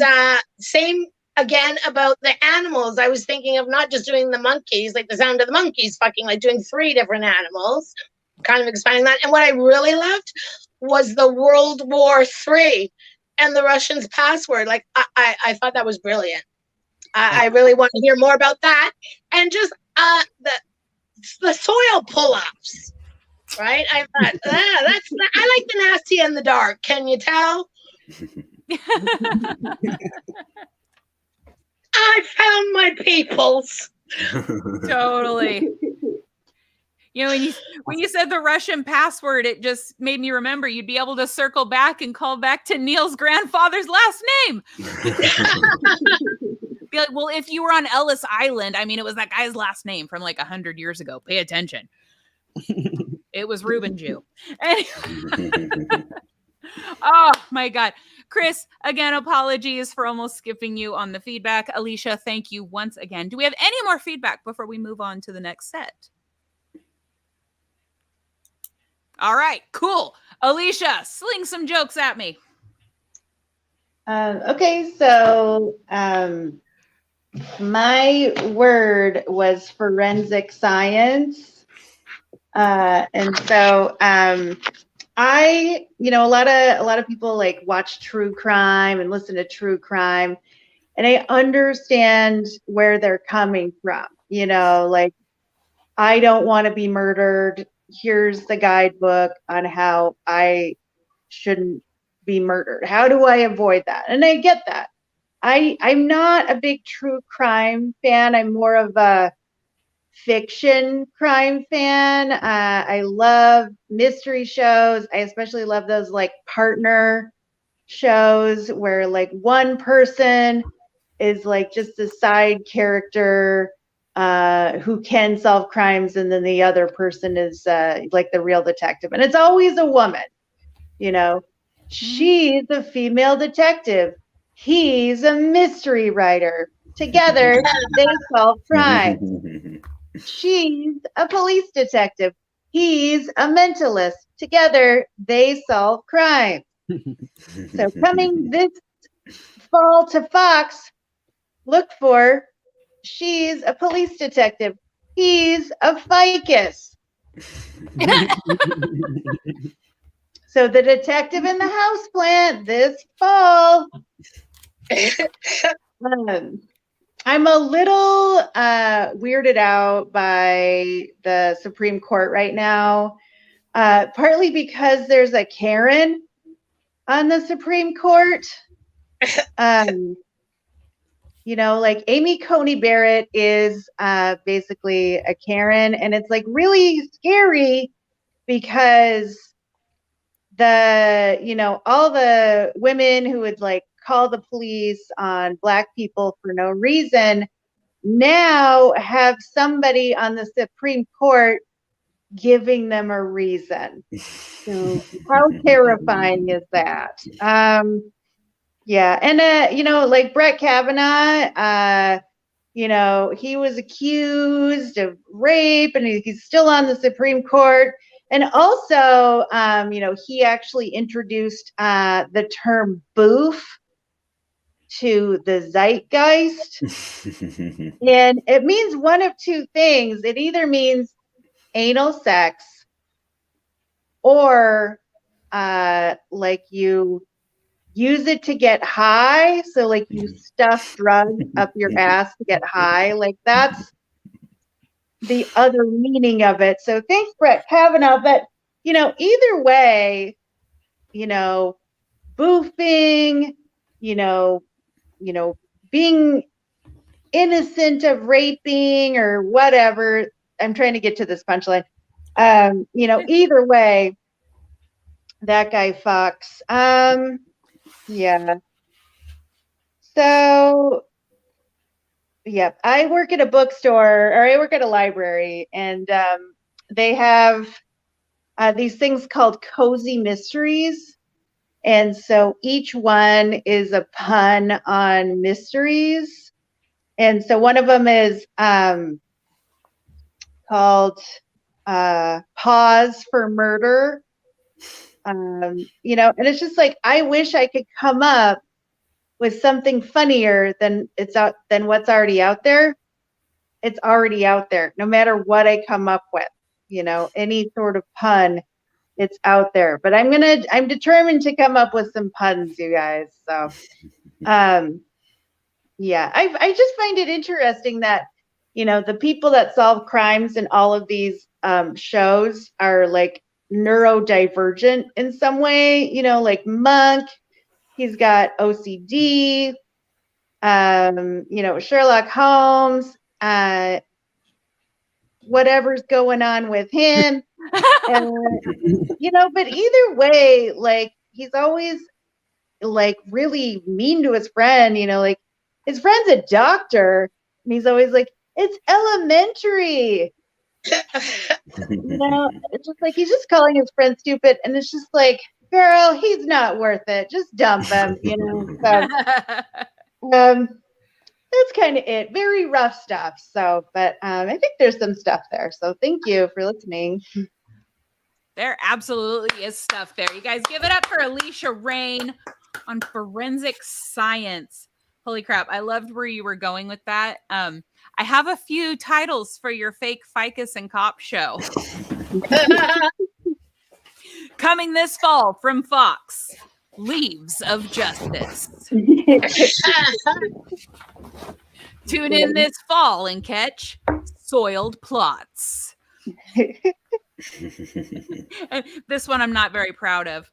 same again about the animals. I was thinking of not just doing the monkeys, like the sound of the monkeys fucking, like doing 3 different animals, kind of expanding that. And what I really loved was the World War III and the Russians' password. Like I thought that was brilliant. I really want to hear more about that, and just the soil pull-ups, right? I thought I like the nasty in the dark. Can you tell? I found my peoples. Totally. You know, when you said the Russian password, it just made me remember you'd be able to circle back and call back to Neil's grandfather's last name. Be like, well, if you were on Ellis Island, I mean, it was that guy's last name from like 100 years ago. Pay attention. It was Reuben Jew. Oh my God. Chris, again, apologies for almost skipping you on the feedback. Alicia, thank you once again. Do we have any more feedback before we move on to the next set? All right, cool. Alicia, sling some jokes at me. Okay, so my word was forensic science. And so I, you know, a lot of people like watch true crime and listen to true crime, and I understand where they're coming from. You know, like, I don't want to be murdered. Here's the guidebook on how I shouldn't be murdered. How do I avoid that? And I get that. I'm not a big true crime fan. I'm more of a fiction crime fan. I love mystery shows. I especially love those like partner shows where like one person is like just a side character who can solve crimes, and then the other person is like the real detective. And it's always a woman, you know. She's a female detective. He's a mystery writer. Together, they solve crime. She's a police detective. He's a mentalist. Together, they solve crime. So coming this fall to Fox, look for She's a Police Detective. He's a ficus. So the detective in the houseplant this fall. I'm a little weirded out by the Supreme Court right now, partly because there's a Karen on the Supreme Court. You know, like Amy Coney Barrett is basically a Karen, and it's like really scary because all the women who would like call the police on Black people for no reason now have somebody on the Supreme Court giving them a reason. So how terrifying is that? Yeah. And, like Brett Kavanaugh, he was accused of rape and he's still on the Supreme Court. And also, he actually introduced the term boof to the zeitgeist. And it means one of two things. It either means anal sex or like you use it to get high. So like you stuff drugs up your ass to get high. Like that's the other meaning of it. So thanks, Brett Kavanaugh. But, either way, boofing, being innocent of raping or whatever. I'm trying to get to this punchline. Either way, that guy Fox. Yeah. So, yeah, I work at a bookstore, or I work at a library, and they have these things called cozy mysteries. And so each one is a pun on mysteries. And so one of them is called Pause for Murder. And it's just like, I wish I could come up with something funnier than what's already out there. It's already out there. No matter what I come up with, any sort of pun, it's out there. But I'm determined to come up with some puns, you guys. So, yeah, I just find it interesting that, the people that solve crimes in all of these shows are like neurodivergent in some way, like Monk. He's got OCD, Sherlock Holmes, whatever's going on with him. But either way, like he's always like really mean to his friend, like his friend's a doctor and he's always like, it's elementary. It's just like he's just calling his friend stupid, and it's just like, girl, he's not worth it. Just dump him, So, that's kind of it. Very rough stuff. So, but I think there's some stuff there. So, thank you for listening. There absolutely is stuff there. You guys give it up for Alicia Rain on forensic science. Holy crap. I loved where you were going with that. I have a few titles for your fake ficus and cop show. Coming this fall from Fox, Leaves of Justice. Tune in this fall and catch Soiled Plots. This one I'm not very proud of.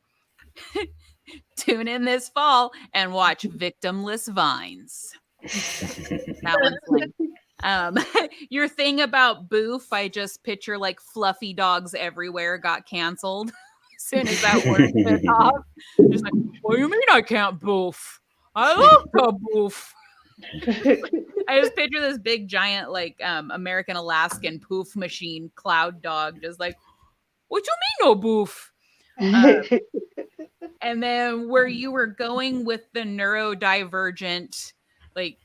Tune in this fall and watch Victimless Vines. That one's lame. Your thing about Boof, I just picture like fluffy dogs everywhere got canceled as soon as that word took off. Just like, what do you mean I can't boof? I love to boof. I just picture this big giant like American Alaskan poof machine cloud dog just like, what you mean no boof? And then where you were going with the neurodivergent, like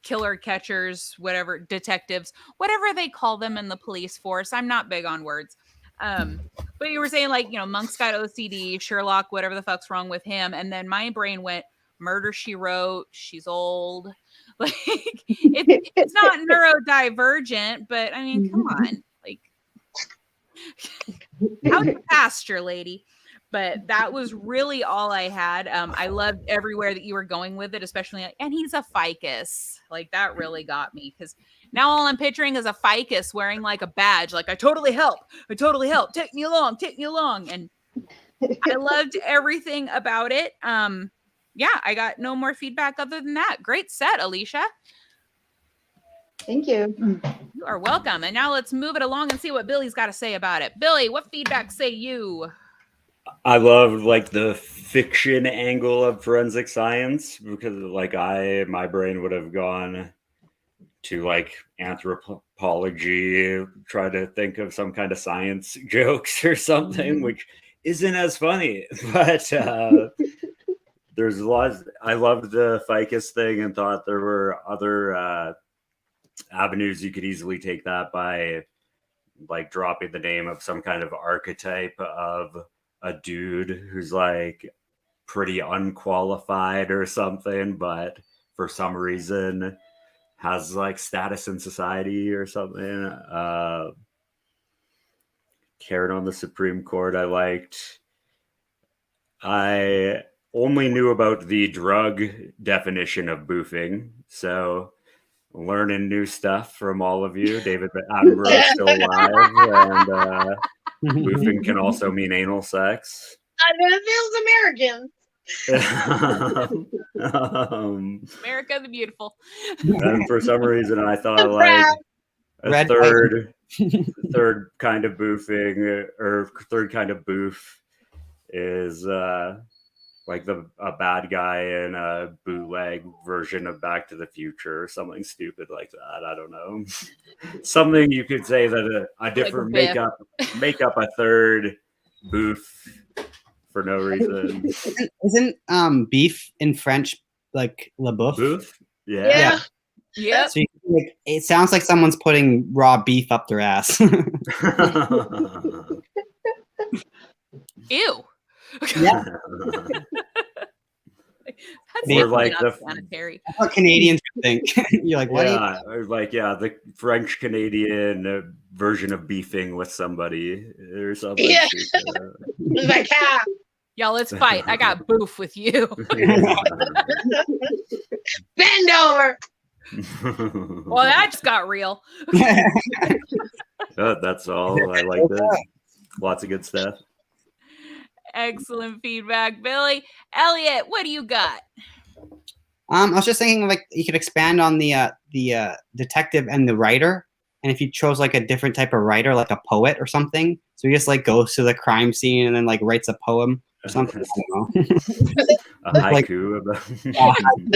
killer catchers, whatever, detectives, whatever they call them in the police force. I'm not big on words. But you were saying like, you know, Monk's got OCD, Sherlock, whatever the fuck's wrong with him. And then my brain went, Murder, She Wrote, she's old. Like it's not neurodivergent, but I mean, come on. Like out the pasture, lady. But that was really all I had. I loved everywhere that you were going with it, especially like, and he's a ficus. Like that really got me because now all I'm picturing is a ficus wearing like a badge. Like I totally help. Take me along. And I loved everything about it. Yeah, I got no more feedback other than that. Great set, Alicia. Thank you. You are welcome. And now let's move it along and see what Billy's got to say about it. Billy, what feedback say you? I love like the fiction angle of forensic science because like my brain would have gone to like anthropology, try to think of some kind of science jokes or something, which isn't as funny. But there's lots. I loved the ficus thing and thought there were other avenues you could easily take that by like dropping the name of some kind of archetype of a dude who's like pretty unqualified or something, but for some reason has like status in society or something. Karen on the Supreme Court, I liked. I only knew about the drug definition of boofing, so learning new stuff from all of you. David Attenborough is still alive, and boofing can also mean anal sex. I know it feels American. America the Beautiful. And for some reason, I thought I'm like proud. a Red third kind of boofing or third kind of boof is like a bad guy in a bootleg version of Back to the Future or something stupid like that. I don't know. Something you could say that a different Biff. make up a third boof for no reason. Isn't beef in French like le boeuf? Boof? Yeah. Yeah. Yep. So like, it sounds like someone's putting raw beef up their ass. Ew. Yeah. That's Or definitely like not the- sanitary. That's what Canadians would think. You're like, what? Yeah, or like the French Canadian version of beefing with somebody or something. Yeah. stupid. Like, ah, Y'all, let's fight. I got boof with you. bend over. Well, that just got real. That's all. I like this. Lots of good stuff. Excellent feedback, Billy. Elliot, what do you got? I was just thinking like you could expand on the detective and the writer, and if you chose like a different type of writer, like a poet or something, so he just like goes to the crime scene and then like writes a poem or something. I don't know. A Like- haiku about.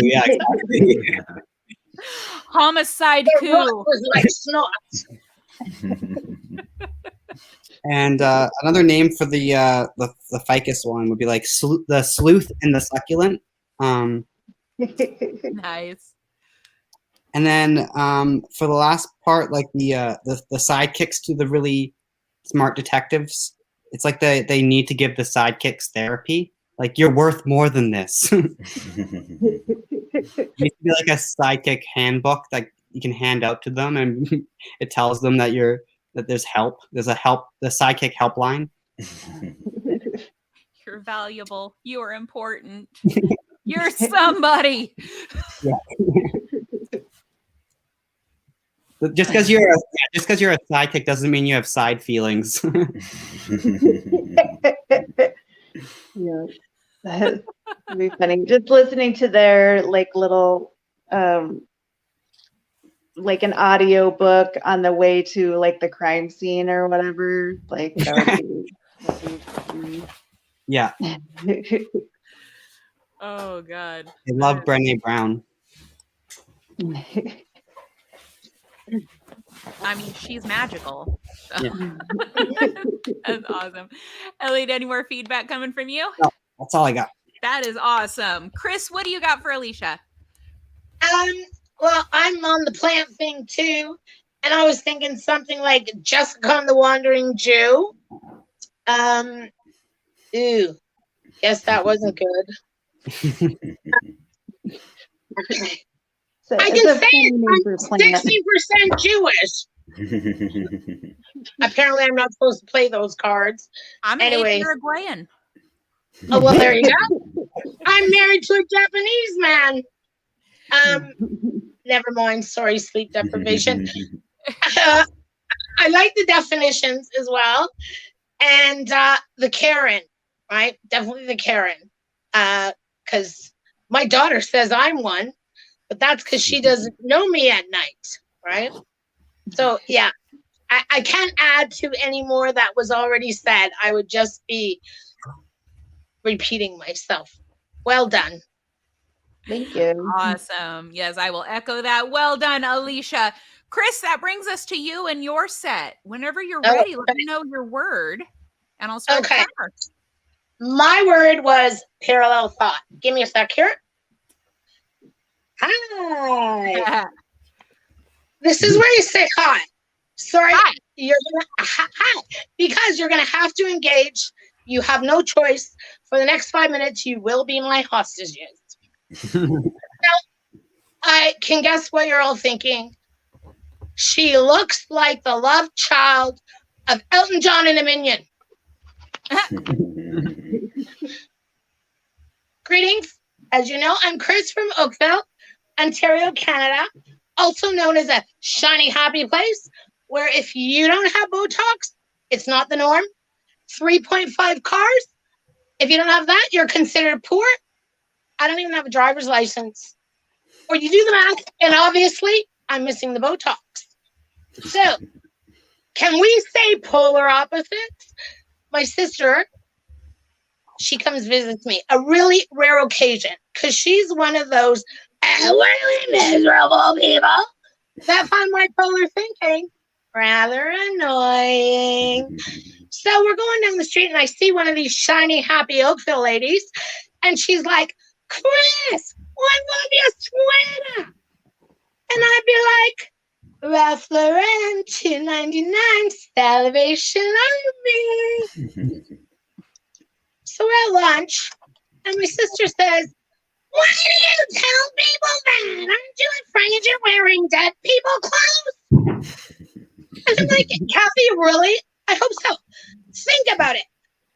Yeah, exactly. Homicide Their book coup. was like snot. And another name for the ficus one would be like the sleuth and the succulent. Nice. And then for the last part, like the sidekicks to the really smart detectives, it's like they need to give the sidekicks therapy. Like you're worth more than this. It needs to be like a sidekick handbook that you can hand out to them, and it tells them that there's help. There's the sidekick helpline. You're valuable. You are important. You're somebody. Just because you're a sidekick doesn't mean you have side feelings. Yeah, that'd be funny. Just listening to their like little like an audio book on the way to like the crime scene or whatever. Like that would be Yeah, Oh God. I love Brené Brown. I mean, she's magical. Yeah. That's awesome. Elliot, any more feedback coming from you? That's all I got. That is awesome. Chris, what do you got for Alicia? Well, I'm on the plant thing too, and I was thinking something like Jessica and the Wandering Jew. Ooh, guess that wasn't good. So I it's can a say funny name for a plant. 60% Jewish. Apparently, I'm not supposed to play those cards. I'm an Anyway. Uruguayan. Oh, well, there you go. I'm married to a Japanese man. Never mind. Sorry, sleep deprivation. I like the definitions as well. And the Karen, right? Definitely the Karen. Because my daughter says I'm one, but that's because she doesn't know me at night, right? So, yeah, I can't add to any more that was already said. I would just be repeating myself. Well done. Thank you. Awesome. Yes, I will echo that. Well done, Alicia. Chris, that brings us to you and your set. Whenever you're ready, let me know your word, and I'll start Okay. the timer. My word was parallel thought. Give me a sec here. Hi. This is where you say hi. Sorry, Hi. you're gonna hi because you're gonna have to engage. You have no choice. For the next 5 minutes, you will be my hostages. I can guess what you're all thinking. She looks like the love child of Elton John and a Minion. Greetings. As you know, I'm Chris from Oakville, Ontario, Canada, also known as a shiny, happy place where if you don't have Botox, it's not the norm. 3.5 cars. If you don't have that, you're considered poor. I don't even have a driver's license. Or you do the math, and obviously, I'm missing the Botox. So, can we say polar opposites? My sister, she comes visits me, a really rare occasion, because she's one of those really miserable people that find my polar thinking rather annoying. So we're going down the street, and I see one of these shiny, happy Oakville ladies, and she's like, Chris, I love your sweater. And I'd be like, Ralph Lauren, $2.99, Salvation Army. So we're at lunch, and my sister says, why do you tell people that? Aren't you afraid you're wearing dead people clothes? And I'm like, Kathy, really? I hope so. Think about it.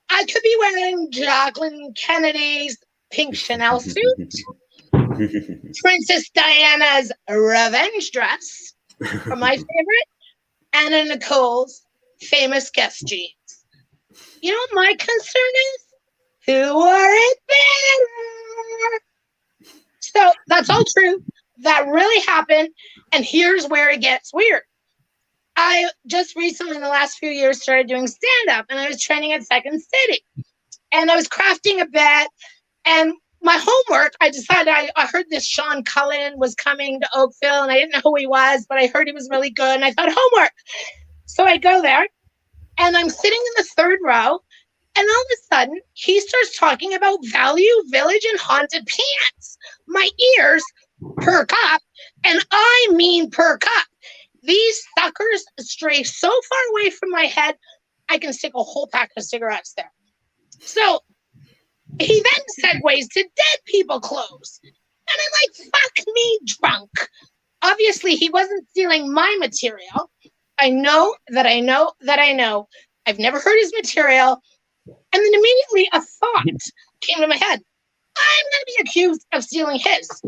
I could be wearing Jacqueline Kennedy's pink Chanel suit, Princess Diana's revenge dress, or my favorite, Anna Nicole's famous guest jeans. You know what my concern is? Who wore it better? So that's all true. That really happened. And here's where it gets weird. I just recently, in the last few years, started doing stand-up, and I was training at Second City. And I was crafting a bit. And my homework, I decided, I heard this Sean Cullen was coming to Oakville, and I didn't know who he was, but I heard he was really good, and I thought, homework. So I go there, and I'm sitting in the third row, and all of a sudden, he starts talking about Value Village and Haunted Pants. My ears perk up, and I mean perk up. These suckers stray so far away from my head, I can stick a whole pack of cigarettes there. So he then segues to dead people clothes. And I'm like, fuck me drunk. Obviously, he wasn't stealing my material. I know that I know that I know. I've never heard his material. And then immediately a thought came to my head. I'm going to be accused of stealing his.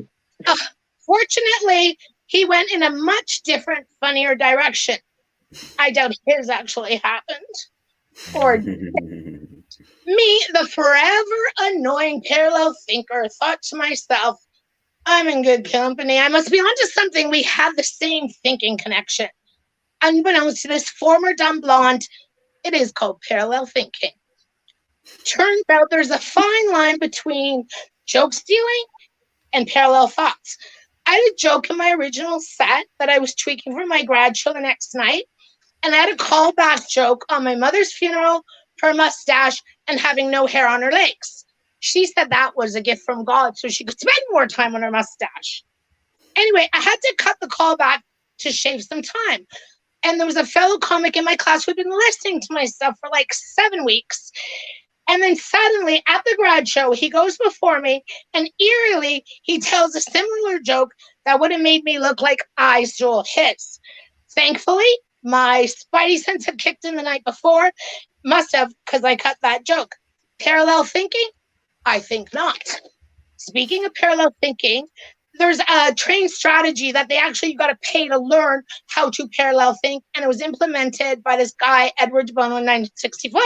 Fortunately, he went in a much different, funnier direction. I doubt his actually happened. Or me, the forever annoying parallel thinker, thought to myself, I'm in good company. I must be onto something. We have the same thinking connection. Unbeknownst to this former dumb blonde, it is called parallel thinking. Turns out there's a fine line between joke stealing and parallel thoughts. I had a joke in my original set that I was tweaking for my grad show the next night, and I had a callback joke on my mother's funeral, her mustache, and having no hair on her legs. She said that was a gift from God so she could spend more time on her mustache. Anyway, I had to cut the callback to shave some time. And there was a fellow comic in my class who'd been listening to my stuff for like 7 weeks. And then suddenly at the grad show, he goes before me and eerily he tells a similar joke that would have made me look like I stole his. Thankfully, my spidey sense had kicked in the night before. Must have, because I cut that joke. Parallel thinking? I think not. Speaking of parallel thinking, there's a trained strategy that they actually got to pay to learn how to parallel think, and it was implemented by this guy, Edward de Bono, in 1965.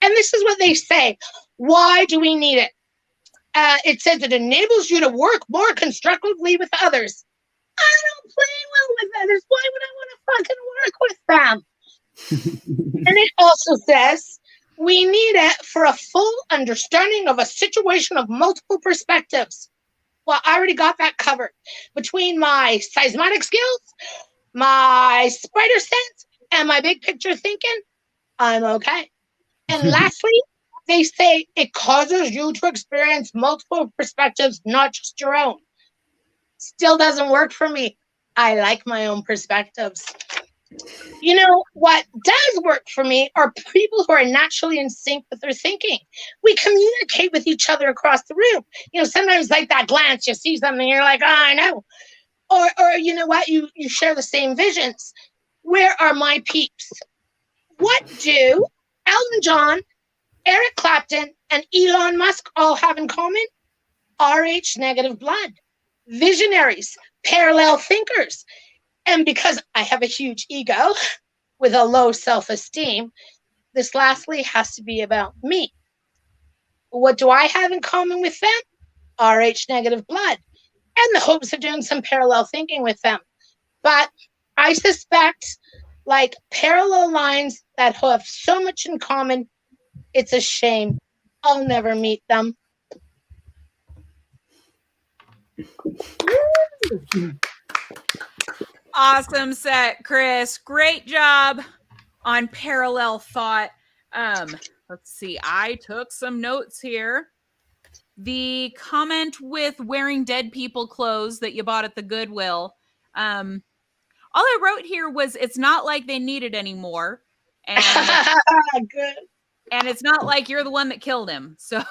And this is what they say. Why do we need it? It says it enables you to work more constructively with others. I don't play well with others. Why would I want to fucking work with them? And it also says we need it for a full understanding of a situation of multiple perspectives. Well, I already got that covered. Between my seismic skills, my spider sense, and my big picture thinking, I'm okay. And lastly, they say it causes you to experience multiple perspectives, not just your own. Still doesn't work for me. I like my own perspectives. You know, what does work for me are people who are naturally in sync with their thinking. We communicate with each other across the room. You know, sometimes like that glance, you see something, you're like, oh, I know. Or you know what, you share the same visions. Where are my peeps? What do Elton John, Eric Clapton, and Elon Musk all have in common? RH negative blood. Visionaries, parallel thinkers. And because I have a huge ego with a low self-esteem, this lastly has to be about me. What do I have in common with them? RH negative blood. And the hopes of doing some parallel thinking with them. But I suspect, like parallel lines that have so much in common, it's a shame I'll never meet them. Awesome set, Chris. Great job on parallel thought. Let's see. I took some notes here. The comment with wearing dead people clothes that you bought at the Goodwill. All I wrote here was it's not like they need it anymore. And, Good. and it's not like you're the one that killed him. So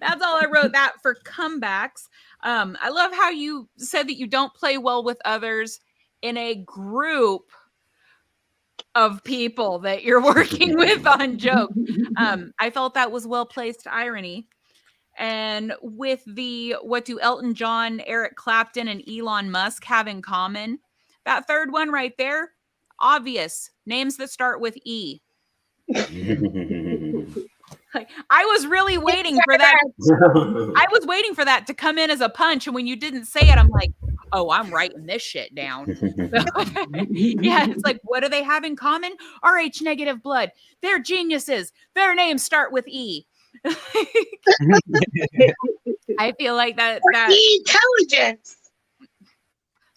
that's all I wrote that for comebacks. I love how you said that you don't play well with others in a group of people that you're working with on joke. I felt that was well-placed irony. And with the what do Elton John, Eric Clapton, and Elon Musk have in common? That third one right there, obvious. Names that start with E. Like, I was really waiting for that. I was waiting for that to come in as a punch. And when you didn't say it, I'm like, oh, I'm writing this shit down. So, yeah, it's like, what do they have in common? RH negative blood. They're geniuses. Their names start with E. I feel like that Intelligence.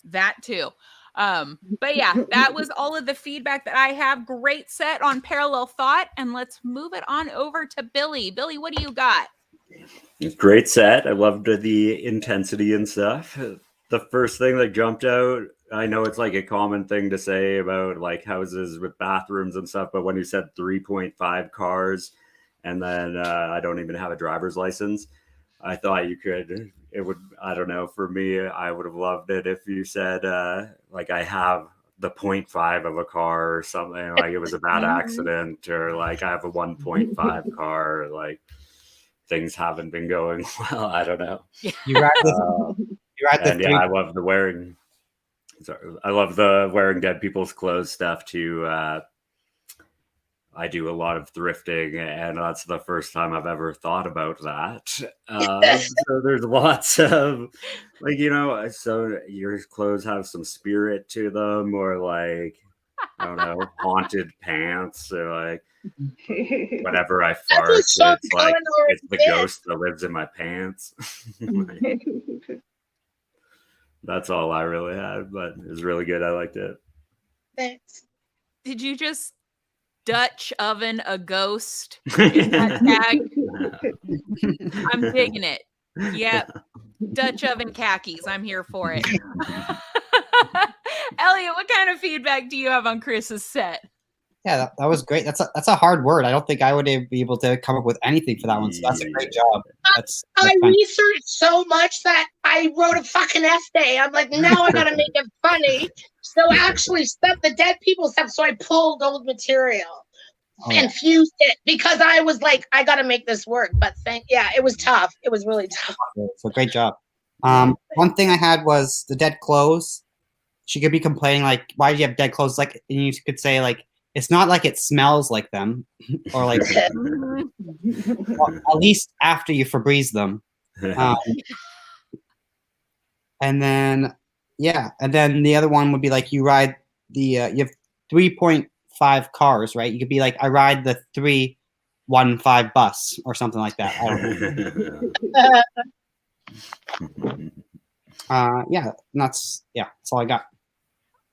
That too. But yeah, that was all of the feedback that I have. Great set on parallel thought. And let's move it on over to Billy. Billy, what do you got? Great set. I loved the intensity and stuff. The first thing that jumped out, I know it's like a common thing to say about like houses with bathrooms and stuff, but when you said 3.5 cars and then I don't even have a driver's license, I thought you could, it would, I don't know, for me, I would have loved it if you said, like, I have the 0.5 of a car or something, like it was a bad accident, or like I have a 1.5 car, or, like things haven't been going well. I don't know. You ride the yeah, I love the wearing. Sorry, I love the wearing dead people's clothes stuff too. I do a lot of thrifting, and that's the first time I've ever thought about that. So there's lots of, like, so your clothes have some spirit to them, or like, I don't know, haunted pants, or like whenever I fart, what it's Sean like Cohen already it's the did. ghost that lives in my pants. Like, that's all I really had, but it was really good. I liked it. Thanks. Did you just Dutch oven a ghost in that tag? I'm digging it. Yep. Dutch oven khakis. I'm here for it. Elliot, what kind of feedback do you have on Chris's set? Yeah, that was great. That's a hard word. I don't think I would be able to come up with anything for that one. So that's a great job. That's I fun. researched so much that I wrote a fucking essay. I'm like, now I gotta make it funny. So actually, the dead people stuff. So I pulled old material and fused it because I was like, I gotta make this work. But it was tough. It was really tough. So great job. One thing I had was the dead clothes. She could be complaining like, "Why do you have dead clothes?" Like, and you could say like, "It's not like it smells like them," or like, well, at least after you Febreze them. And then the other one would be like you ride you have 3.5 cars, right? You could be like, I ride the 315 bus or something like that. I don't know. That's all I got.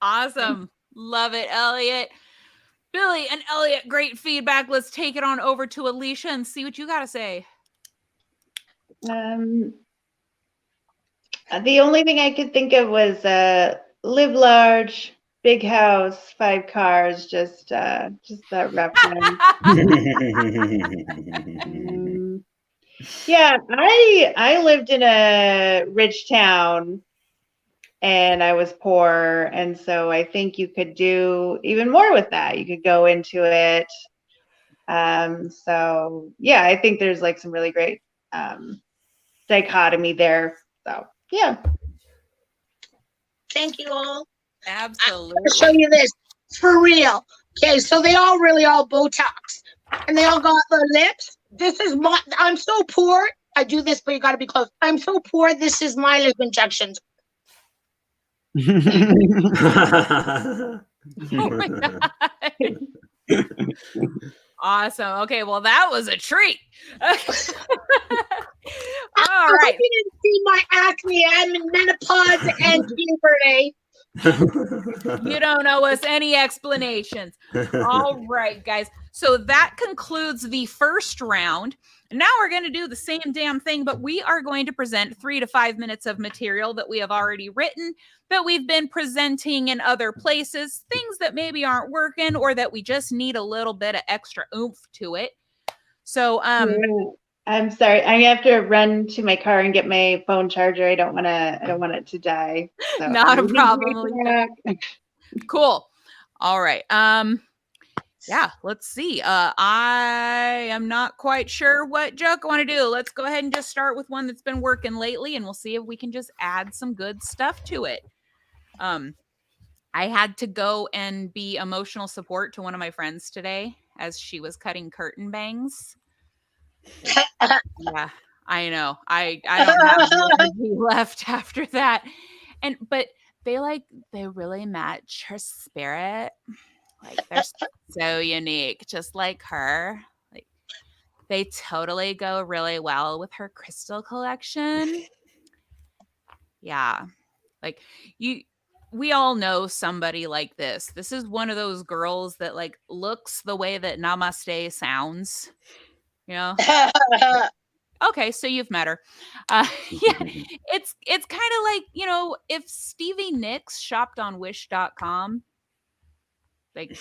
Awesome. Love it, Elliot. Billy and Elliot, great feedback. Let's take it on over to Alicia and see what you got to say. The only thing I could think of was live large, big house, 5 cars, just that reference. Yeah, I lived in a rich town and I was poor, and so I think you could do even more with that. You could go into it. So yeah, I think there's like some really great dichotomy there. So yeah. Thank you all. Absolutely. I'll show you this for real. Okay, so they all Botox, and they all got their lips. This is I'm so poor. I do this, but you got to be close. I'm so poor. This is my lip injections. Oh my God. Awesome. Okay, well, that was a treat. All I right. hope you didn't see my acne. I'm in menopause and puberty. You don't owe us any explanations. All right, guys. So that concludes the first round. Now we're going to do the same damn thing, but we are going to present 3 to 5 minutes of material that we have already written, that we've been presenting in other places, things that maybe aren't working or that we just need a little bit of extra oomph to it. So, I'm sorry. I have to run to my car and get my phone charger. I don't want it to die. So not a problem. Cool. All right. Yeah, let's see. I am not quite sure what joke I want to do. Let's go ahead and just start with one that's been working lately, and we'll see if we can just add some good stuff to it. I had to go and be emotional support to one of my friends today as she was cutting curtain bangs. Yeah, I know. I don't have energy left after that. But they really match her spirit. Like, they're so unique, just like her. Like, they totally go really well with her crystal collection. Yeah. Like, we all know somebody like this. This is one of those girls that like looks the way that Namaste sounds. You know? Okay, so you've met her. Yeah, it's kind of like, if Stevie Nicks shopped on wish.com. Like,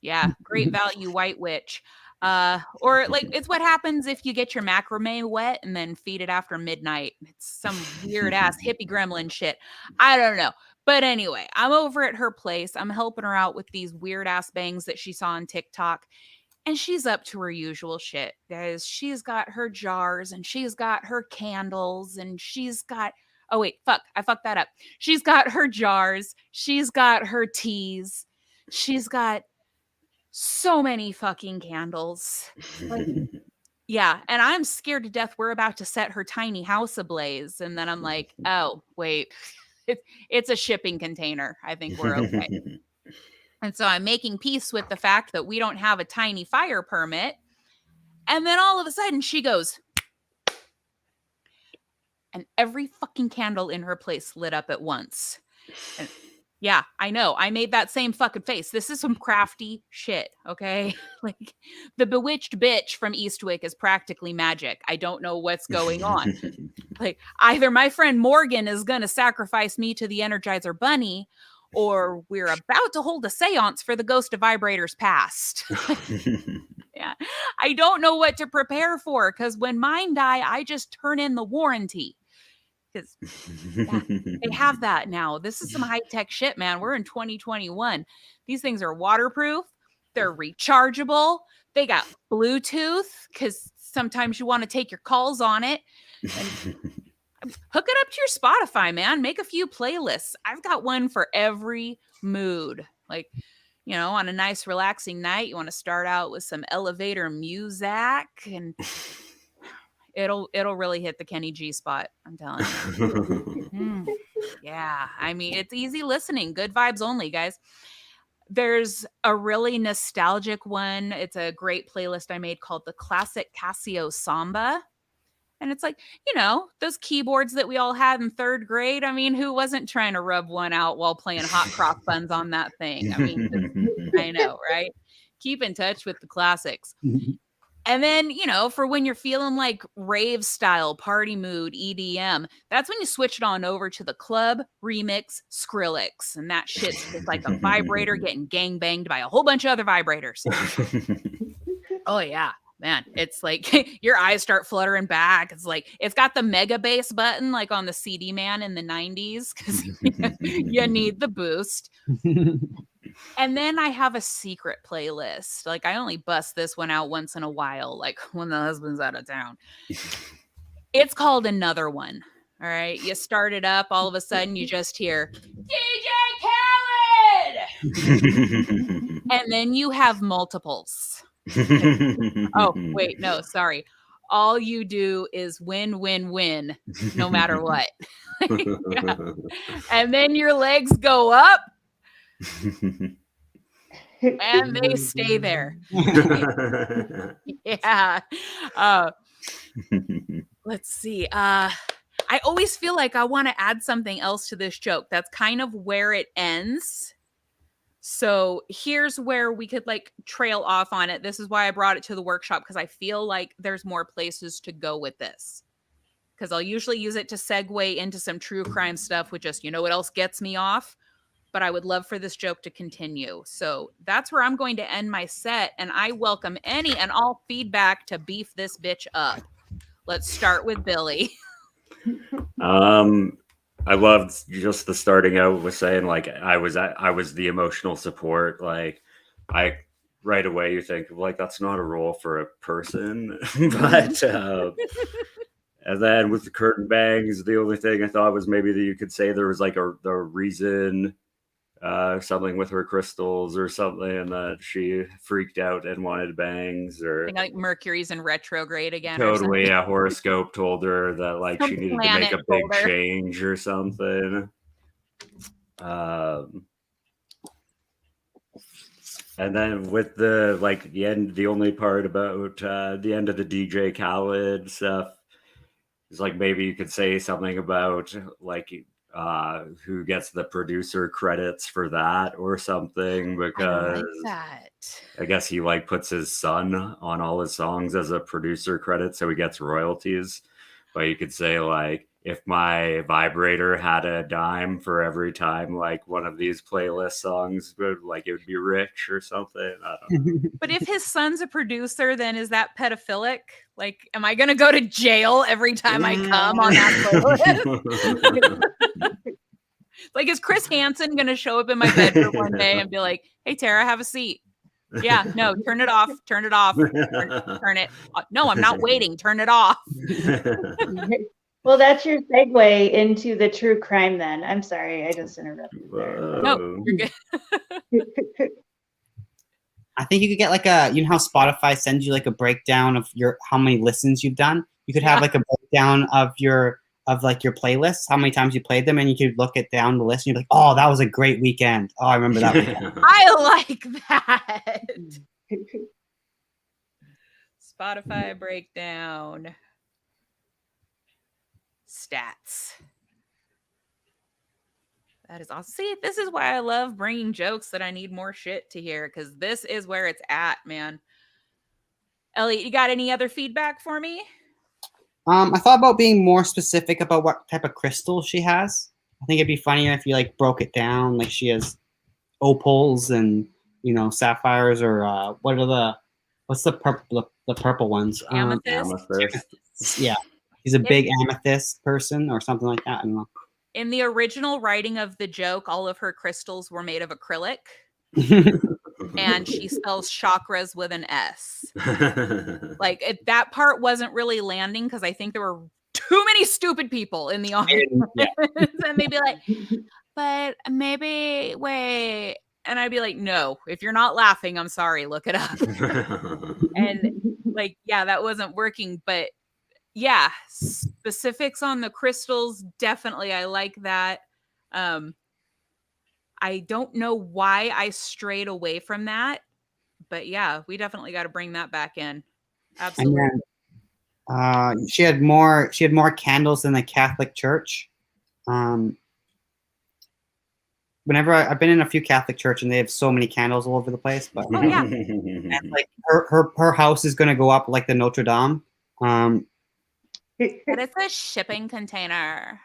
yeah, great value white witch. Or like, it's what happens if you get your macrame wet and then feed it after midnight. It's some weird ass hippie gremlin shit. I don't know. But anyway, I'm over at her place. I'm helping her out with these weird ass bangs that she saw on TikTok. And she's up to her usual shit, guys. She's got her jars and she's got her candles and she's got, oh wait, I fucked that up. She's got her jars. She's got her teas. She's got so many fucking candles. Like, yeah, and I'm scared to death we're about to set her tiny house ablaze. And then I'm like, oh, wait, it's a shipping container. I think we're okay. And so I'm making peace with the fact that we don't have a tiny fire permit. And then all of a sudden she goes, and every fucking candle in her place lit up at once. And yeah, I know. I made that same fucking face. This is some crafty shit, okay? Like, the bewitched bitch from Eastwick is practically magic. I don't know what's going on. Like, either my friend Morgan is going to sacrifice me to the Energizer Bunny, or we're about to hold a seance for the ghost of vibrators past. Yeah, I don't know what to prepare for, because when mine die, I just turn in the warranty. Because they have that now. This is some high-tech shit, man. We're in 2021. These things are waterproof. They're rechargeable. They got Bluetooth, because sometimes you want to take your calls on it. And hook it up to your Spotify, man. Make a few playlists. I've got one for every mood. Like, you know, on a nice relaxing night, you want to start out with some elevator music, and it'll really hit the Kenny G spot. I'm telling you. Yeah, I mean, it's easy listening. Good vibes only, guys. There's a really nostalgic one. It's a great playlist I made called the Classic Casio Samba. And it's like, you know, those keyboards that we all had in 3rd grade. I mean, who wasn't trying to rub one out while playing hot cross buns on that thing? I mean, I know, right? Keep in touch with the classics. And then, you know, for when you're feeling like rave style, party mood, EDM, that's when you switch it on over to the club remix Skrillex. And that shit's just like a vibrator getting gang banged by a whole bunch of other vibrators. Oh, yeah. Man, it's like your eyes start fluttering back. It's like it's got the mega bass button like on the CD Man in the 90s, because you need the boost. And then I have a secret playlist. Like, I only bust this one out once in a while, like when the husband's out of town. It's called Another One. All right. You start it up, all of a sudden you just hear DJ Khaled. And then you have multiples. Oh, wait, no, sorry. All you do is win, win, win, no matter what. Yeah. And then your legs go up and they stay there. Yeah. Let's see. I always feel like I want to add something else to this joke. That's kind of where it ends. So here's where we could like trail off on it. This is why I brought it to the workshop, because I feel like there's more places to go with this. Because I'll usually use it to segue into some true crime stuff with just, you know what else gets me off? But I would love for this joke to continue. So that's where I'm going to end my set. And I welcome any and all feedback to beef this bitch up. Let's start with Billy. I loved just the starting out with saying like I was the emotional support. Like I right away you think like that's not a role for a person, but and then with the curtain bangs, the only thing I thought was maybe that you could say there was like the reason something with her crystals or something that she freaked out and wanted bangs, or I think like Mercury's in retrograde again. Totally, a horoscope told her that like she needed to make a big change or something. And then with the like the end, the only part about the end of the DJ Khaled stuff is like maybe you could say something about like who gets the producer credits for that or something, because I guess he like puts his son on all his songs as a producer credit, so he gets royalties. But you could say like, if my vibrator had a dime for every time like one of these playlist songs would like, it would be rich or something. I don't know. But if his son's a producer, then is that pedophilic? Like, am I going to go to jail every time I come on that playlist? Like, is Chris Hansen going to show up in my bedroom one day and be like, hey, Tara, have a seat? Yeah, no, turn it off. Turn it off. Turn it. No, I'm not waiting. Turn it off. Well, that's your segue into the true crime then. I'm sorry, I just interrupted there. No, you're good. I think you could get like you know how Spotify sends you like a breakdown of how many listens you've done. You could have like a breakdown of your playlists, how many times you played them, and you could look it down the list and you're like, oh, that was a great weekend. Oh, I remember that weekend. I like that. Spotify breakdown. Stats. That is awesome. See, this is why I love bringing jokes that I need more shit to hear, because this is where it's at, man. Elliot, you got any other feedback for me? I thought about being more specific about what type of crystal she has. I think it'd be funnier if you like broke it down, like she has opals and sapphires, or what's the purple ones? Amethyst. Yeah, he's a big amethyst person or something like that. I don't know. In the original writing of the joke, all of her crystals were made of acrylic. And she spells chakras with an S. Like that part wasn't really landing because I think there were too many stupid people in the audience. And they'd be like, but maybe wait. And I'd be like, no, if you're not laughing, I'm sorry, look it up. And like, yeah, that wasn't working. But yeah, specifics on the crystals, definitely. I like that. I don't know why I strayed away from that, but yeah, we definitely got to bring that back in. Absolutely. And then, she had more candles than the Catholic Church. Whenever I've been in a few Catholic church and they have so many candles all over the place, but and like her house is going to go up like the Notre Dame. But it's a shipping container.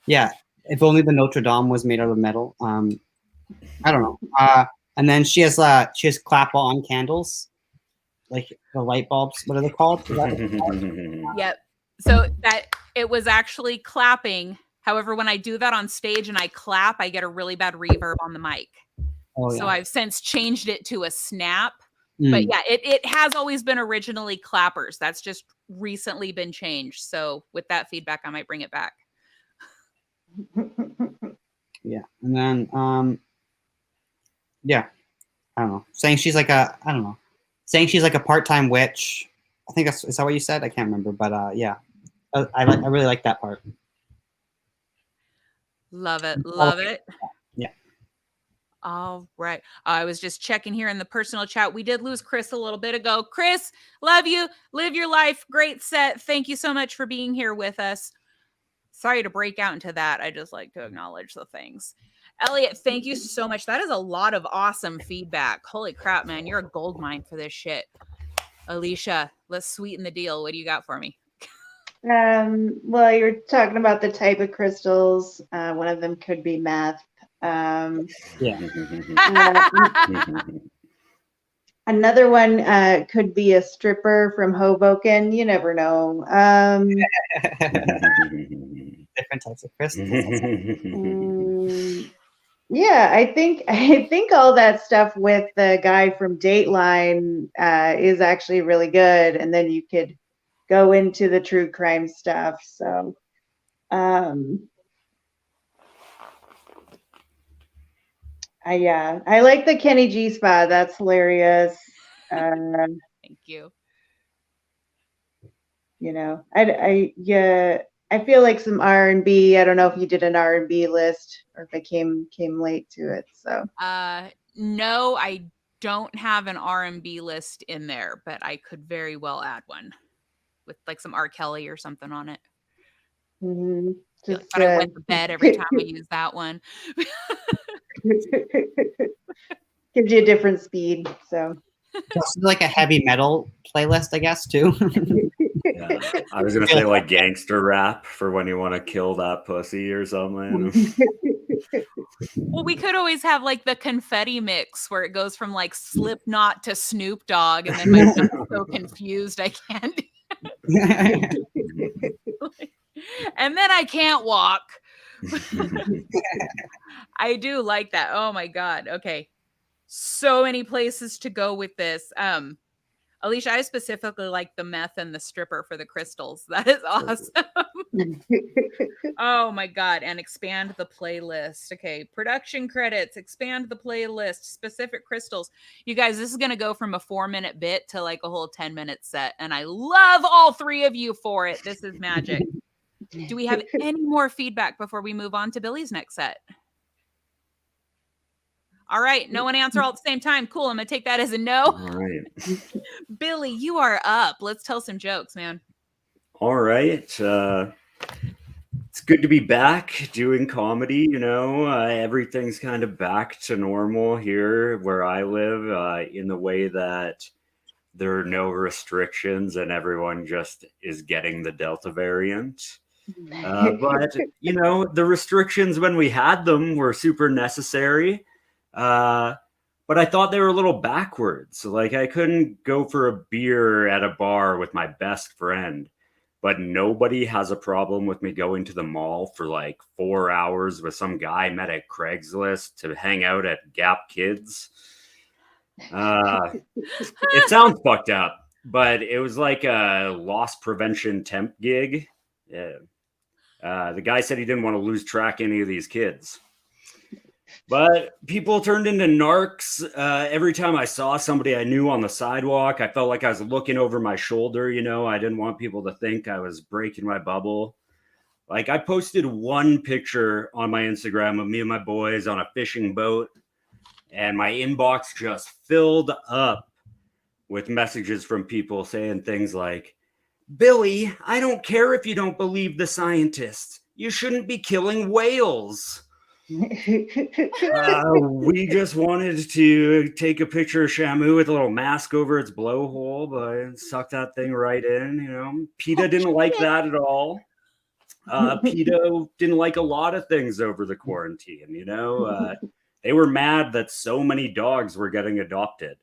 Yeah, if only the Notre Dame was made out of metal. I don't know. And then she has clap-on candles, like the light bulbs. What are they called? Yep. So that it was actually clapping. However, when I do that on stage and I clap, I get a really bad reverb on the mic. Oh, yeah. So I've since changed it to a snap. But yeah, it has always been originally clappers. That's just recently been changed. So with that feedback, I might bring it back. Yeah. And then yeah, I don't know. Saying she's like a part-time witch. I think is that what you said? I can't remember, but yeah. I really like that part. Love it. Love it. Yeah. All right. I was just checking here in the personal chat. We did lose Chris a little bit ago. Chris, love you. Live your life. Great set. Thank you so much for being here with us. Sorry to break out into that. I just like to acknowledge the things. Elliot, thank you so much. That is a lot of awesome feedback. Holy crap, man. You're a gold mine for this shit. Alicia, let's sweeten the deal. What do you got for me? Well, you're talking about the type of crystals. One of them could be meth. Yeah. Another one could be a stripper from Hoboken. You never know. Different types of crystals. Yeah, I think all that stuff with the guy from Dateline is actually really good, and then you could go into the true crime stuff. So, I like the Kenny G spot. That's hilarious. Thank you. I feel like some R&B. I don't know if you did an R&B list or if I came late to it. So, no, I don't have an R&B list in there, but I could very well add one with like some R. Kelly or something on it. Mm-hmm. I went to bed every time I use that one. Gives you a different speed. So it's like a heavy metal playlist, I guess, too. Yeah. I was gonna say like gangster rap for when you want to kill that pussy or something. Well, we could always have like the confetti mix where it goes from like Slipknot to Snoop Dogg, and then my son's so confused I can't. And then I can't walk. I do like that. Oh my God. Okay. So many places to go with this. Alicia, I specifically like the meth and the stripper for the crystals. That is awesome. Oh my God. And expand the playlist. Okay. Production credits, expand the playlist, specific crystals. You guys, this is going to go from a 4-minute bit to like a whole 10-minute set. And I love all three of you for it. This is magic. Do we have any more feedback before we move on to Billy's next set? All right. No one answer all at the same time. Cool. I'm going to take that as a no. All right. Billy, you are up. Let's tell some jokes, man. All right. It's good to be back doing comedy. Everything's kind of back to normal here where I live, in the way that there are no restrictions and everyone just is getting the Delta variant. But, the restrictions when we had them were super necessary. But I thought they were a little backwards. Like I couldn't go for a beer at a bar with my best friend, but nobody has a problem with me going to the mall for like 4 hours with some guy I met at Craigslist to hang out at Gap Kids. It sounds fucked up, but it was like a loss prevention temp gig. Yeah. The guy said he didn't want to lose track of any of these kids. But people turned into narcs. Every time I saw somebody I knew on the sidewalk, I felt like I was looking over my shoulder. I didn't want people to think I was breaking my bubble. Like I posted one picture on my Instagram of me and my boys on a fishing boat, and my inbox just filled up with messages from people saying things like, Billy, I don't care if you don't believe the scientists. You shouldn't be killing whales. We just wanted to take a picture of Shamu with a little mask over its blowhole, but suck that thing right in. PETA didn't like that at all. PETA didn't like a lot of things over the quarantine. They were mad that so many dogs were getting adopted.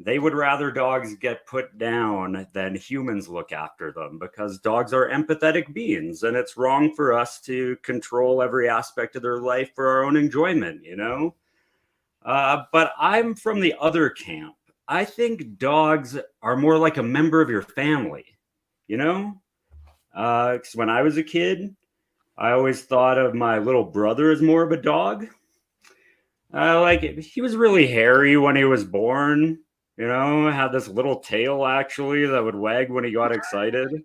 They would rather dogs get put down than humans look after them because dogs are empathetic beings and it's wrong for us to control every aspect of their life for our own enjoyment, But I'm from the other camp. I think dogs are more like a member of your family, Because when I was a kid, I always thought of my little brother as more of a dog. He was really hairy when he was born. Had this little tail actually that would wag when he got excited.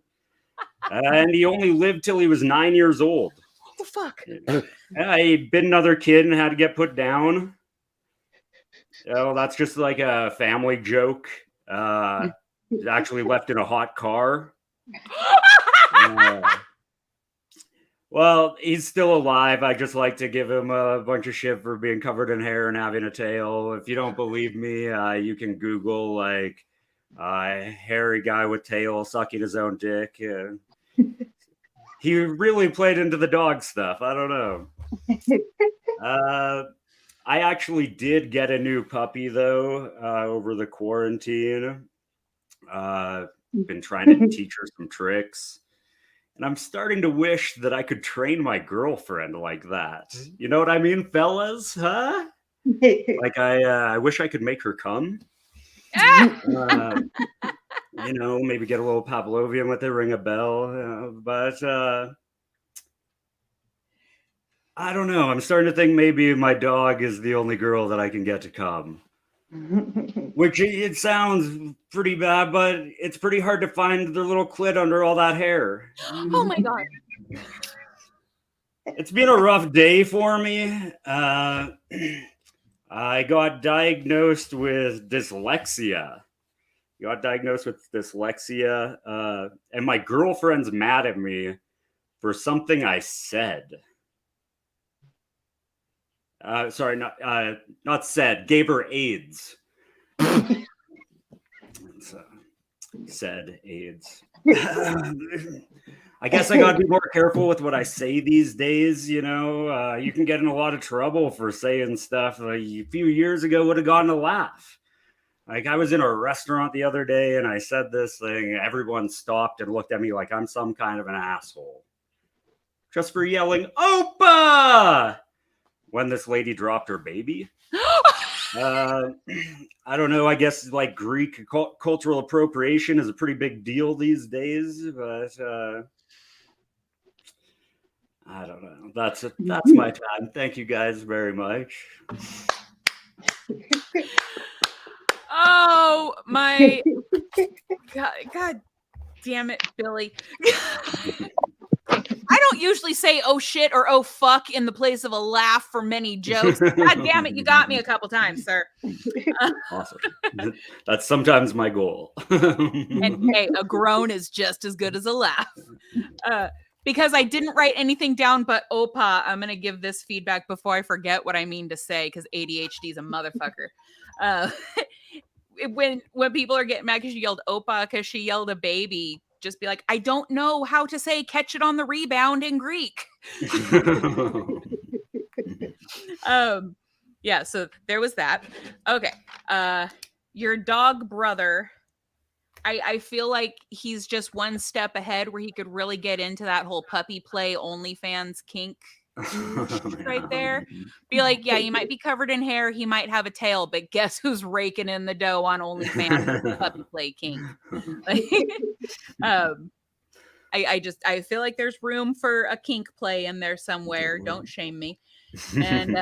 And he only lived till he was 9 years old. What the fuck? He bit another kid and had to get put down. That's just like a family joke. Actually left in a hot car. Well, he's still alive. I just like to give him a bunch of shit for being covered in hair and having a tail. If you don't believe me, you can Google hairy guy with tail sucking his own dick. He really played into the dog stuff. I don't know. I actually did get a new puppy though over the quarantine. Been trying to teach her some tricks. And I'm starting to wish that I could train my girlfriend like that. You know what I mean, fellas? Huh? I wish I could make her come. Maybe get a little Pavlovian with it, ring a bell. But I don't know. I'm starting to think maybe my dog is the only girl that I can get to come. Which it sounds pretty bad, but it's pretty hard to find their little clit under all that hair. Oh my God. It's been a rough day for me. I got diagnosed with dyslexia. And my girlfriend's mad at me for something I said. Sorry, not said. Gave her AIDS. Said AIDS. I guess I got to be more careful with what I say these days. You can get in a lot of trouble for saying stuff like a few years ago would have gotten a laugh. Like I was in a restaurant the other day and I said this thing. Everyone stopped and looked at me like I'm some kind of an asshole. Just for yelling, Opa! When this lady dropped her baby. I don't know. I guess like Greek cultural appropriation is a pretty big deal these days, but I don't know. That's my time. Thank you guys very much. Oh my God damn it, Billy. I don't usually say "oh shit" or "oh fuck" in the place of a laugh for many jokes. God damn it, you got me a couple times, sir. Awesome. That's sometimes my goal. And hey, a groan is just as good as a laugh. Because I didn't write anything down but Opa, I'm going to give this feedback before I forget what I mean to say, because ADHD is a motherfucker. When people are getting mad because she yelled Opa because she yelled a baby, just be like, I don't know how to say catch it on the rebound in Greek. Yeah, so there was that. Okay. Your dog brother, I feel like he's just one step ahead where he could really get into that whole puppy play OnlyFans kink right there. Be like, yeah, you might be covered in hair, he might have a tail, but guess who's raking in the dough on OnlyFans puppy play kink? I feel like there's room for a kink play in there somewhere. Don't shame me. And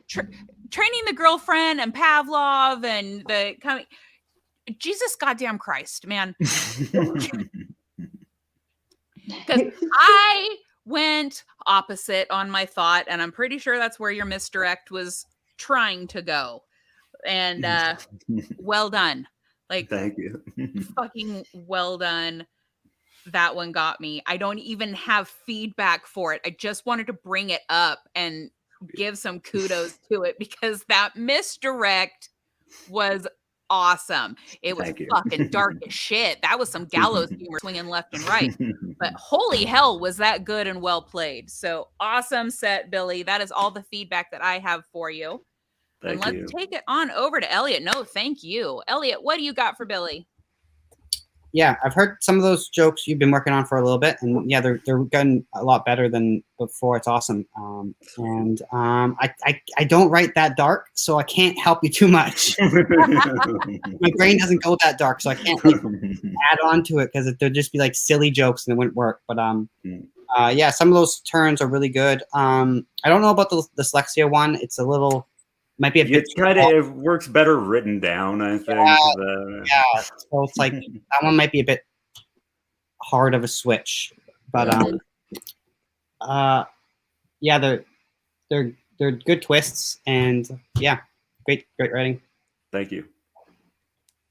training the girlfriend and Pavlov and the coming. Jesus goddamn Christ, man. Because I went opposite on my thought, and I'm pretty sure that's where your misdirect was trying to go. And well done. Like, thank you. Fucking well done. That one got me. I don't even have feedback for it. I just wanted to bring it up and give some kudos to it because that misdirect was awesome. It was fucking dark as shit. That was some gallows humor swinging left and right. But holy hell, was that good and well played. So awesome set, Billy. That is all the feedback that I have for you. And let's take it on over to Elliot. No, thank you. Elliot, what do you got for Billy? Yeah, I've heard some of those jokes you've been working on for a little bit, and yeah, they're getting a lot better than before. It's awesome. I don't write that dark, so I can't help you too much. My brain doesn't go that dark, so I can't add on to it because there'd just be like silly jokes and it wouldn't work. But yeah, some of those turns are really good. I don't know about the dyslexia one. It's a little. Might be a bit. It works better written down, I think. Yeah, so it's like that one might be a bit hard of a switch, but yeah, they're good twists, and yeah, great writing. Thank you.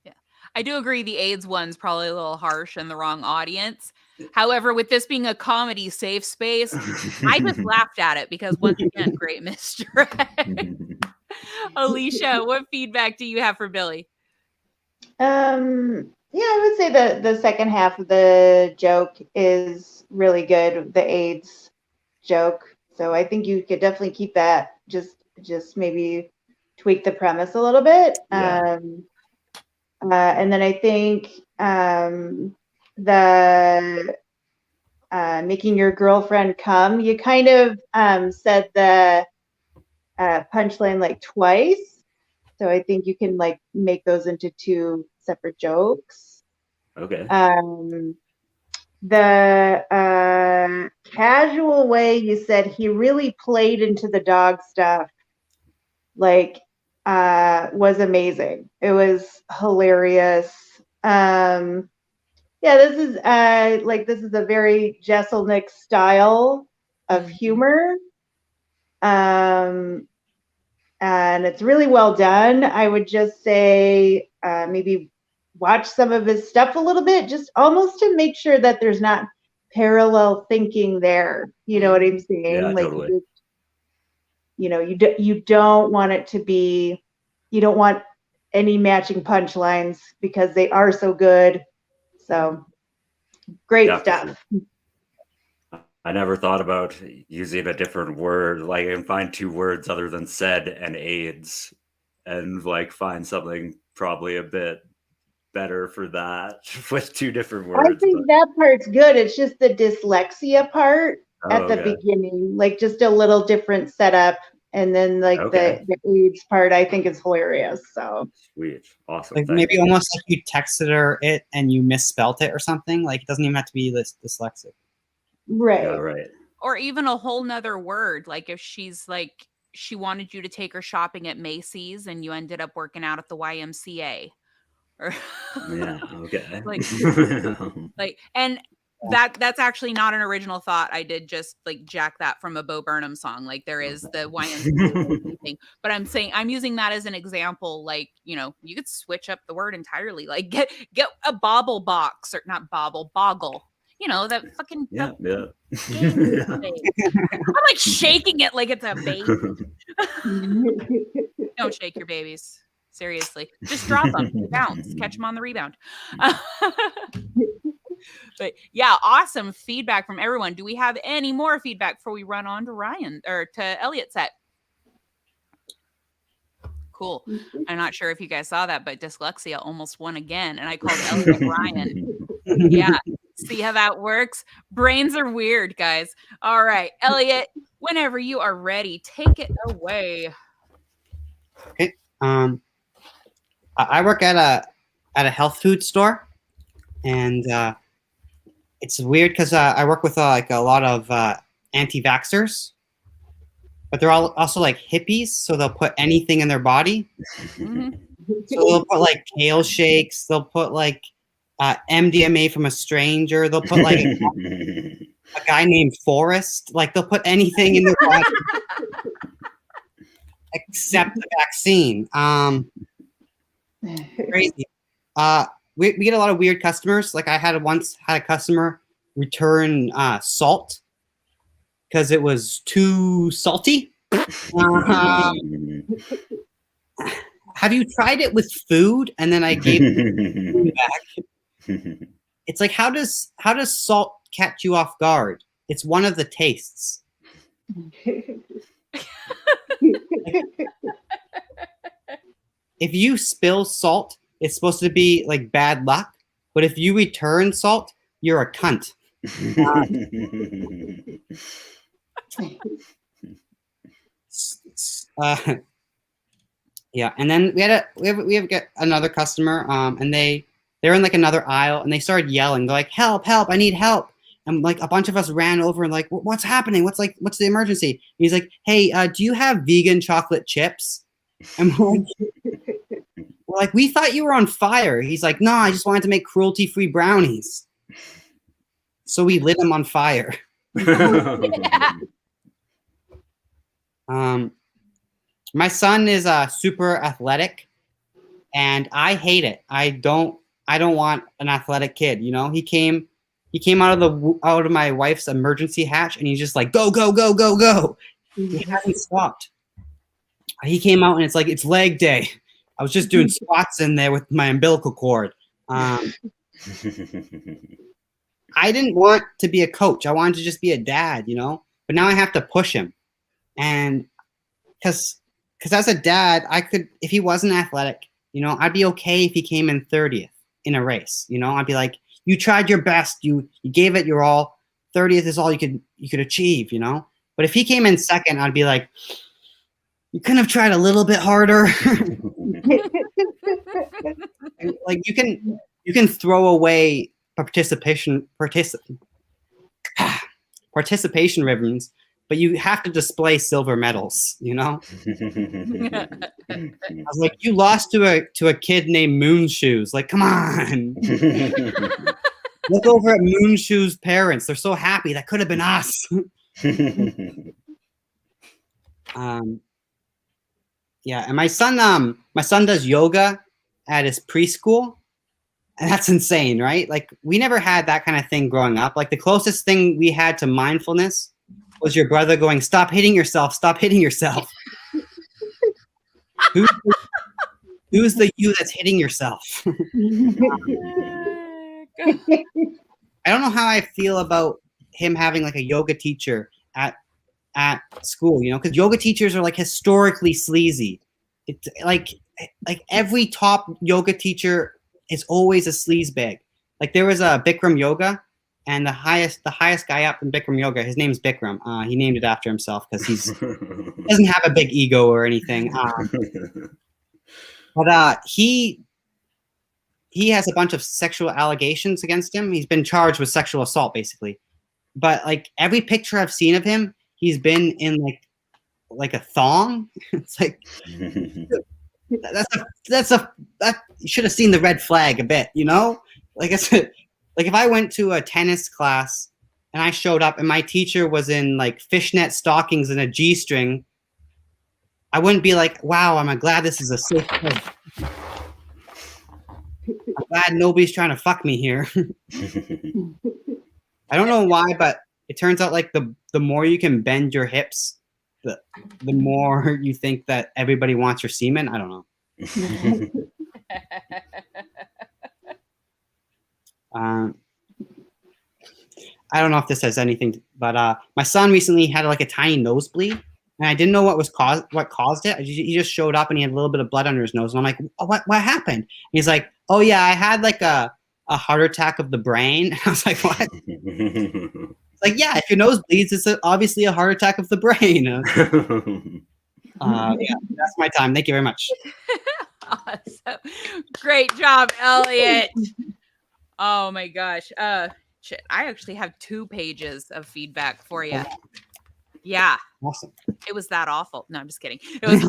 Yeah, I do agree. The AIDS one's probably a little harsh and the wrong audience. However, with this being a comedy safe space, I just laughed at it because once again, great misdirect. Alicia, what feedback do you have for Billy? Yeah, I would say the second half of the joke is really good, the AIDS joke. So I think you could definitely keep that. Just maybe tweak the premise a little bit. Yeah. And then I think the making your girlfriend come, you kind of said the punchline like twice, so I think you can like make those into two separate jokes. Okay. The casual way you said he really played into the dog stuff, like was amazing. It was hilarious. Yeah, this is a very Jeselnik style of humor. And it's really well done. I would just say maybe watch some of his stuff a little bit, just almost to make sure that there's not parallel thinking there. You know what I'm saying? Yeah, like, totally. You don't want it to be, you don't want any matching punchlines because they are so good. So great stuff. I never thought about using a different word, like, and find two words other than said and AIDS, and like find something probably a bit better for that with two different words. I think that part's good. It's just the dyslexia part at the beginning, like just a little different setup And then like Okay. the AIDS part, I think is hilarious. So Sweet. Awesome. Like Thank maybe you. almost like you texted her it and you misspelt it or something. Like it doesn't even have to be dyslexic. right. Yeah, right. Or even a whole nother word. Like if she's like, she wanted you to take her shopping at Macy's and you ended up working out at the YMCA. Or Yeah, okay. like, and that's actually not an original thought. I did just like jack that from a Bo Burnham song. Like there is the YMCA thing, but I'm saying I'm using that as an example. Like, you know, you could switch up the word entirely. Like get a bobble box or not boggle. You know, that fucking yeah, yeah. I'm like shaking it like it's a baby. Don't shake your babies. Seriously. Just drop them. Bounce. Catch them on the rebound. But yeah, awesome feedback from everyone. Do we have any more feedback before we run on to Ryan or to Elliot's set? Cool. I'm not sure if you guys saw that, but dyslexia almost won again. And I called Elliot Ryan. Yeah. See how that works? Brains are weird, guys. All right. Elliot, whenever you are ready, take it away. Okay. I work at a health food store, and it's weird because I work with like a lot of anti-vaxxers, but they're all also like hippies, so they'll put anything in their body. Mhm. So they'll put like kale shakes. They'll put like MDMA from a stranger. They'll put like a guy named Forrest. Like they'll put anything in their body except the vaccine. Crazy. We get a lot of weird customers. Like I once had a customer return salt because it was too salty. Have you tried it with food? And then I gave it food back. It's like how does salt catch you off guard? It's one of the tastes. If you spill salt, it's supposed to be like bad luck. But if you return salt, you're a cunt. Yeah, and then we have another customer, and they're in like another aisle, and they started yelling. They're like, "Help! Help! I need help!" And like a bunch of us ran over and like, "What's happening? What's the emergency?" And he's like, "Hey, do you have vegan chocolate chips?" And we're like, "We thought you were on fire." He's like, "No, I just wanted to make cruelty-free brownies." So we lit him on fire. Yeah. My son is super athletic, and I hate it. I don't want an athletic kid. You know, he came out of my wife's emergency hatch, and he's just like, go, go, go, go, go. He hasn't stopped. He came out, and it's like it's leg day. I was just doing squats in there with my umbilical cord. I didn't want to be a coach. I wanted to just be a dad, you know. But now I have to push him, and because as a dad, I could, if he wasn't athletic, you know, I'd be okay if he came in 30th in a race. You know, I'd be like, you tried your best, you gave it your all. 30th is all you could achieve, you know. But if he came in second, I'd be like, you couldn't have tried a little bit harder. Like you can throw away participation ribbons, but you have to display silver medals, you know? I was like, you lost to a kid named Moonshoes. Like, come on. Look over at Moonshoes' parents. They're so happy. That could have been us. Yeah, and my son does yoga at his preschool. And that's insane, right? Like, we never had that kind of thing growing up. Like, the closest thing we had to mindfulness was your brother going, stop hitting yourself, stop hitting yourself. Who's the you that's hitting yourself? I don't know how I feel about him having like a yoga teacher at school, you know, because yoga teachers are like historically sleazy. It's like every top yoga teacher is always a sleazebag. Like there was a Bikram yoga, and the highest guy up in Bikram yoga, his name's Bikram. He named it after himself because he doesn't have a big ego or anything. But he has a bunch of sexual allegations against him. He's been charged with sexual assault, basically. But like every picture I've seen of him, he's been in like a thong. It's like that you should have seen the red flag a bit, you know? Like it's like if I went to a tennis class and I showed up and my teacher was in like fishnet stockings and a G-string, I wouldn't be like, wow, I'm glad this is a safe place. I'm glad nobody's trying to fuck me here. I don't know why, but it turns out like the more you can bend your hips, the more you think that everybody wants your semen. I don't know. I don't know if this has anything, but my son recently had like a tiny nosebleed, and I didn't know what caused it. He just showed up and he had a little bit of blood under his nose, and I'm like, oh, what happened? And he's like, oh yeah, I had like a heart attack of the brain. I was like, what? It's like, yeah, if your nose bleeds, it's obviously a heart attack of the brain. Yeah, that's my time. Thank you very much. Awesome. Great job, Elliot. Oh my gosh. Shit, I actually have 2 pages of feedback for you. Yeah. Awesome. It was that awful. No, I'm just kidding. It was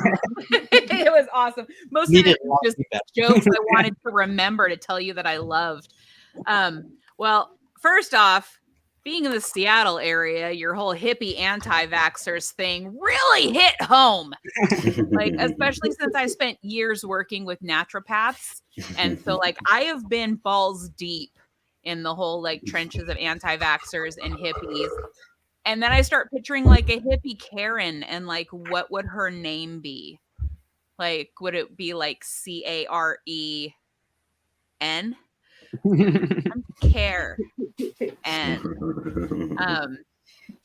it was awesome. Most of it was just jokes I wanted to remember to tell you that I loved. Well, first off, being in the Seattle area, your whole hippie anti-vaxxers thing really hit home. Like, especially since I spent years working with naturopaths. And so like I have been balls deep in the whole like trenches of anti-vaxxers and hippies. And then I start picturing like a hippie Karen, and like, what would her name be? Like, would it be like Caren? I'm Care. And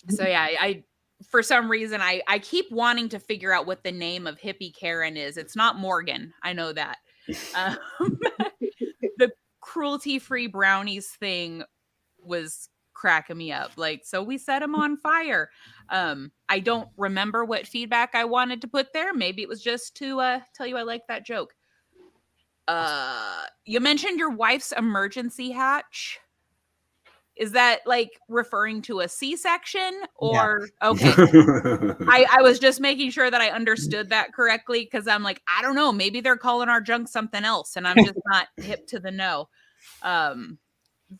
so yeah, I for some reason I keep wanting to figure out what the name of hippie Karen is. It's not Morgan. I know that. The cruelty-free brownies thing was cracking me up. Like, so we set him on fire. I don't remember what feedback I wanted to put there. Maybe it was just to tell you I like that joke. You mentioned your wife's emergency hatch. Is that like referring to a C-section or okay? I was just making sure that I understood that correctly, because I'm like, I don't know, maybe they're calling our junk something else, and I'm just not hip to the know.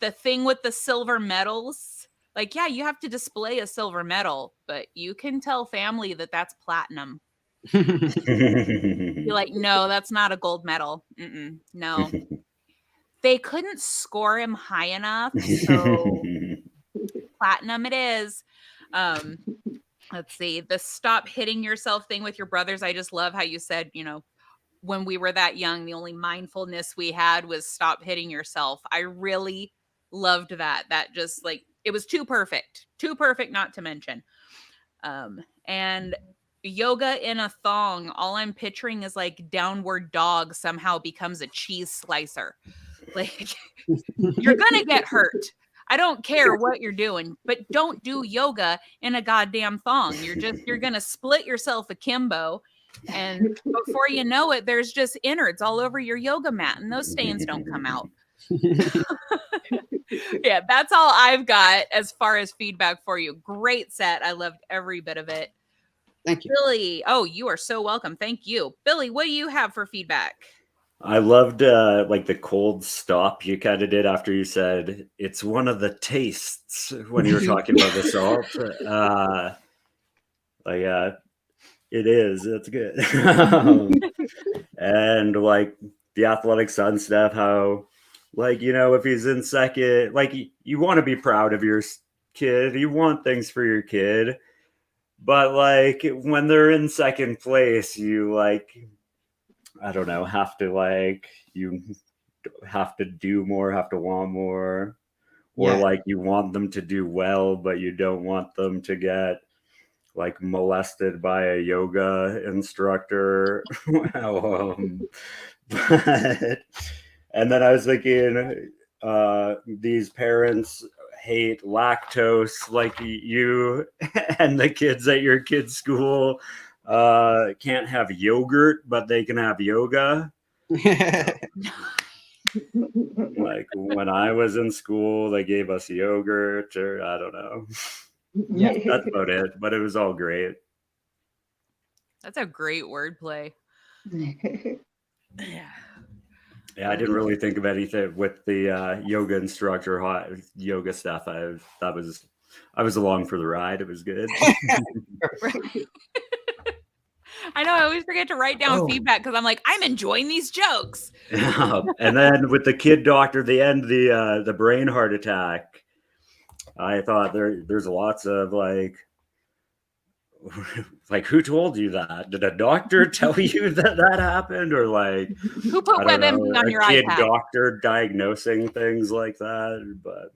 The thing with the silver medals, like, yeah, you have to display a silver medal, but you can tell family that that's platinum. You're like, no, that's not a gold medal. No. They couldn't score him high enough, so platinum it is. Let's see, the stop hitting yourself thing with your brothers. I just love how you said, you know, when we were that young, the only mindfulness we had was stop hitting yourself. I really loved that. That just like, it was too perfect not to mention. And yoga in a thong, all I'm picturing is like downward dog somehow becomes a cheese slicer. Like, you're gonna get hurt. I don't care what you're doing, but don't do yoga in a goddamn thong. You're gonna split yourself akimbo, and before you know it, there's just innards all over your yoga mat, and those stains don't come out. Yeah, that's all I've got as far as feedback for you. Great set. I loved every bit of it. Thank you, Billy. Oh, you are so welcome. Thank you, Billy. What do you have for feedback? I loved like the cold stop you kind of did after you said it's one of the tastes when you were talking about the salt. It is. It's good. And like the athletic son stuff, how like, you know, if he's in second, like you want to be proud of your kid. You want things for your kid. But like when they're in second place, you like, I don't know, have to like, you have to do more, have to want more, or like you want them to do well, but you don't want them to get like molested by a yoga instructor. But, and then I was thinking, these parents hate lactose like you and the kids at your kid's school can't have yogurt, but they can have yoga. Like when I was in school, they gave us yogurt, or I don't know. Yeah. That's about it, but it was all great. That's a great wordplay. Yeah. Yeah, I didn't really think of anything with the yoga instructor, hot yoga stuff. I was along for the ride. It was good. I know. I always forget to write down Oh. feedback because I'm like, I'm enjoying these jokes. And then with the kid doctor, the end, the brain heart attack. I thought there's lots of like who told you that? Did a doctor tell you that happened, or like Who put I don't WebMD know, on a your kid iPad? doctor diagnosing things like that? But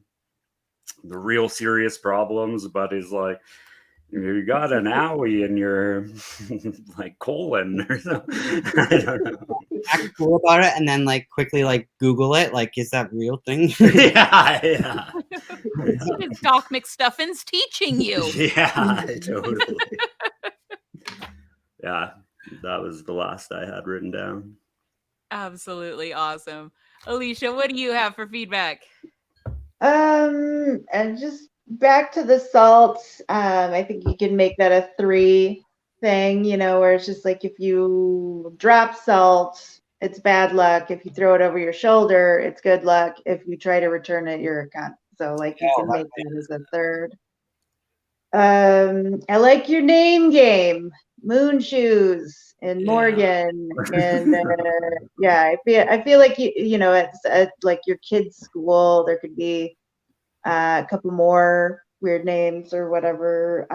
the real serious problems, but is like you got an owie in your like colon or something. I don't know. Act cool about it, and then like quickly like Google it. Like, is that real thing? Yeah. What is Doc McStuffins teaching you? Yeah, totally. Yeah, that was the last I had written down. Absolutely awesome. Alicia, what do you have for feedback? And just back to the salt. I think you can make that a 3 thing, where it's just like if you drop salt, it's bad luck. If you throw it over your shoulder, it's good luck. If you try to return it, you're a cunt. So like you can make that as a 3rd. I like your name game, Moon Shoes and Morgan, and yeah, I feel like it's at like your kid's school. There could be a couple more weird names or whatever.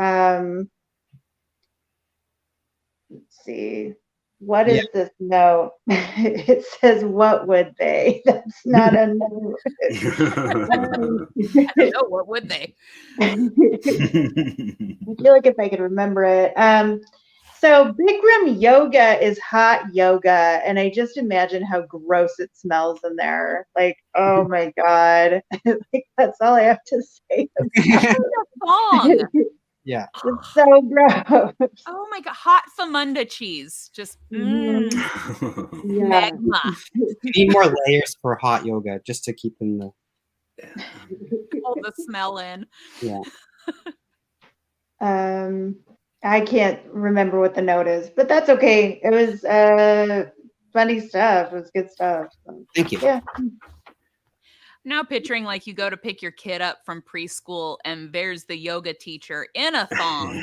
Let's see. What is this note? It says, "What would they?" That's not a note. I don't know. What would they? I feel like if I could remember it. So Bikram yoga is hot yoga, and I just imagine how gross it smells in there. Like, oh my god, like that's all I have to say. Song. Yeah. It's so gross. Oh my god, hot famunda cheese. Just Yeah. magma. You need more layers for hot yoga just to keep in the. Hold the smell in. Yeah. I can't remember what the note is, but that's okay. It was funny stuff. It was good stuff. So, Thank you. yeah. Now picturing like you go to pick your kid up from preschool and there's the yoga teacher in a thong.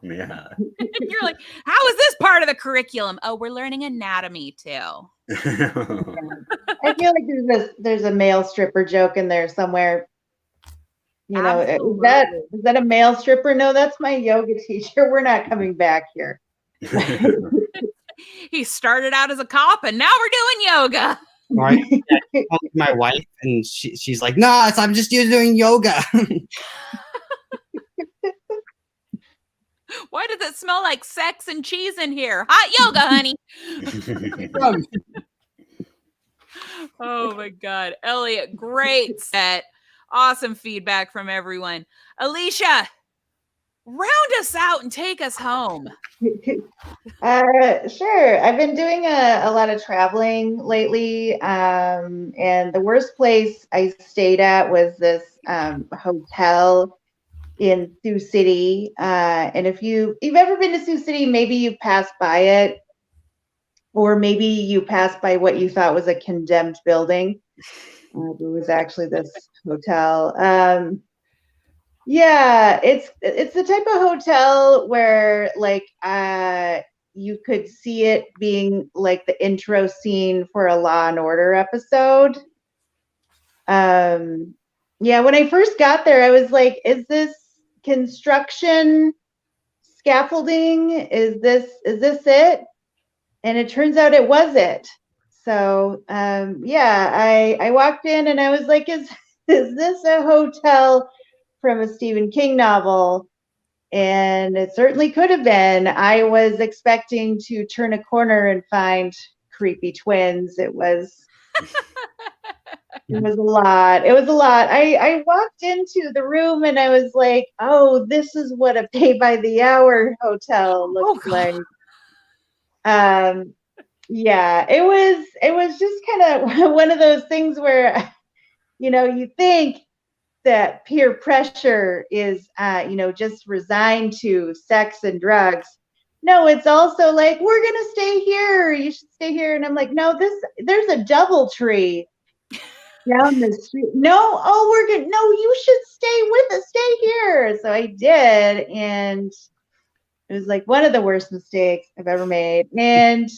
Yeah. You're like, how is this part of the curriculum? Oh, we're learning anatomy too. I feel like there's a male stripper joke in there somewhere. Is that a male stripper? No, that's my yoga teacher. We're not coming back here. He started out as a cop and now we're doing yoga. Right. My wife, and she's like, "No, I'm just doing yoga." Why does it smell like sex and cheese in here? Hot yoga, honey. Oh my god, Elliot, great set. Awesome feedback from everyone. Alicia, round us out and take us home. Sure. I've been doing a lot of traveling lately, and the worst place I stayed at was this hotel in Sioux City. And if you've ever been to Sioux City, maybe you've passed by it, or maybe you passed by what you thought was a condemned building. It was actually this hotel. Yeah, it's the type of hotel where like you could see it being like the intro scene for a Law and Order episode. Yeah, when I first got there, I was like, is this construction scaffolding? Is this it? And it turns out it was it. So yeah, I walked in and I was like, is this a hotel from a Stephen King novel? And it certainly could have been. I was expecting to turn a corner and find creepy twins. It was It was a lot. It was a lot. I walked into the room and I was like, oh, this is what a pay by the hour hotel looks like. Yeah, it was just kind of one of those things where, you think that peer pressure is, just resigned to sex and drugs. No, it's also like, we're going to stay here. You should stay here. And I'm like, no, there's a DoubleTree down the street. No, you should stay with us. Stay here. So I did. And it was like one of the worst mistakes I've ever made. And,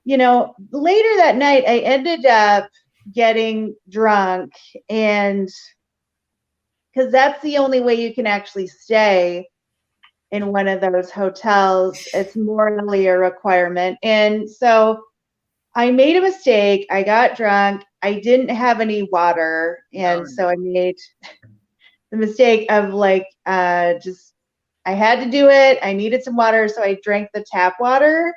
later that night, I ended up getting drunk, and because that's the only way you can actually stay in one of those hotels. It's morally a requirement. And so I made a mistake. I got drunk. I didn't have any water. And so I made the mistake of I had to do it. I needed some water. So I drank the tap water.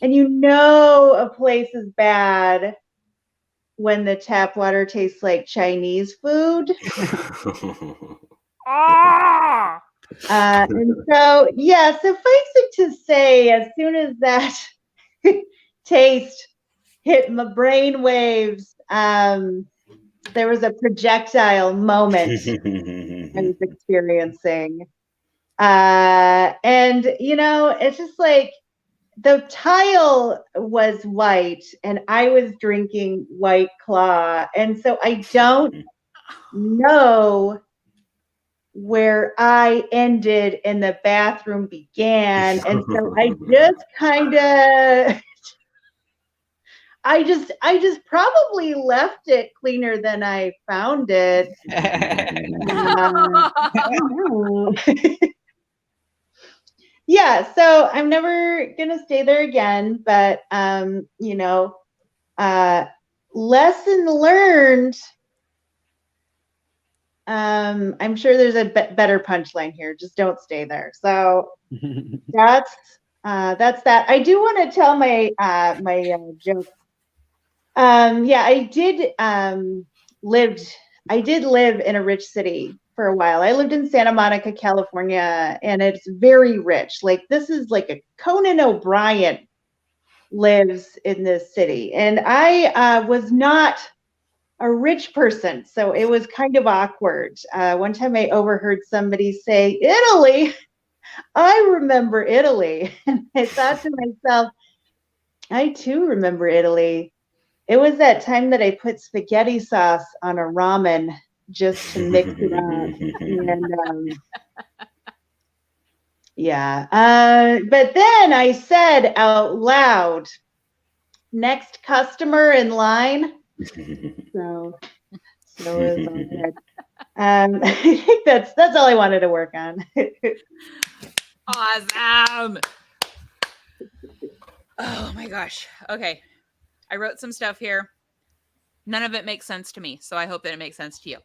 And a place is bad when the tap water tastes like Chinese food. And so, suffice it to say, as soon as that taste hit my brain waves, there was a projectile moment I was experiencing. And, it's just like the tile was white and I was drinking White Claw. And so I don't know where I ended and the bathroom began. And so I just kind of, I just probably left it cleaner than I found it. Yeah, so I'm never gonna stay there again, but lesson learned. I'm sure there's a better punchline here. Just don't stay there. So that's that. I do want to tell my joke. I did live in a rich city for a while. I lived in Santa Monica, California, and it's very rich. Like, this is like a Conan O'Brien lives in this city. And I was not a rich person, so it was kind of awkward. One time I overheard somebody say, Italy. I remember Italy. And I thought to myself, I too remember Italy. It was that time that I put spaghetti sauce on a ramen just to mix it up. And but then I said out loud, next customer in line. So it was all good. I think that's all I wanted to work on. Awesome. Oh my gosh. Okay. I wrote some stuff here. None of it makes sense to me, so I hope that it makes sense to you.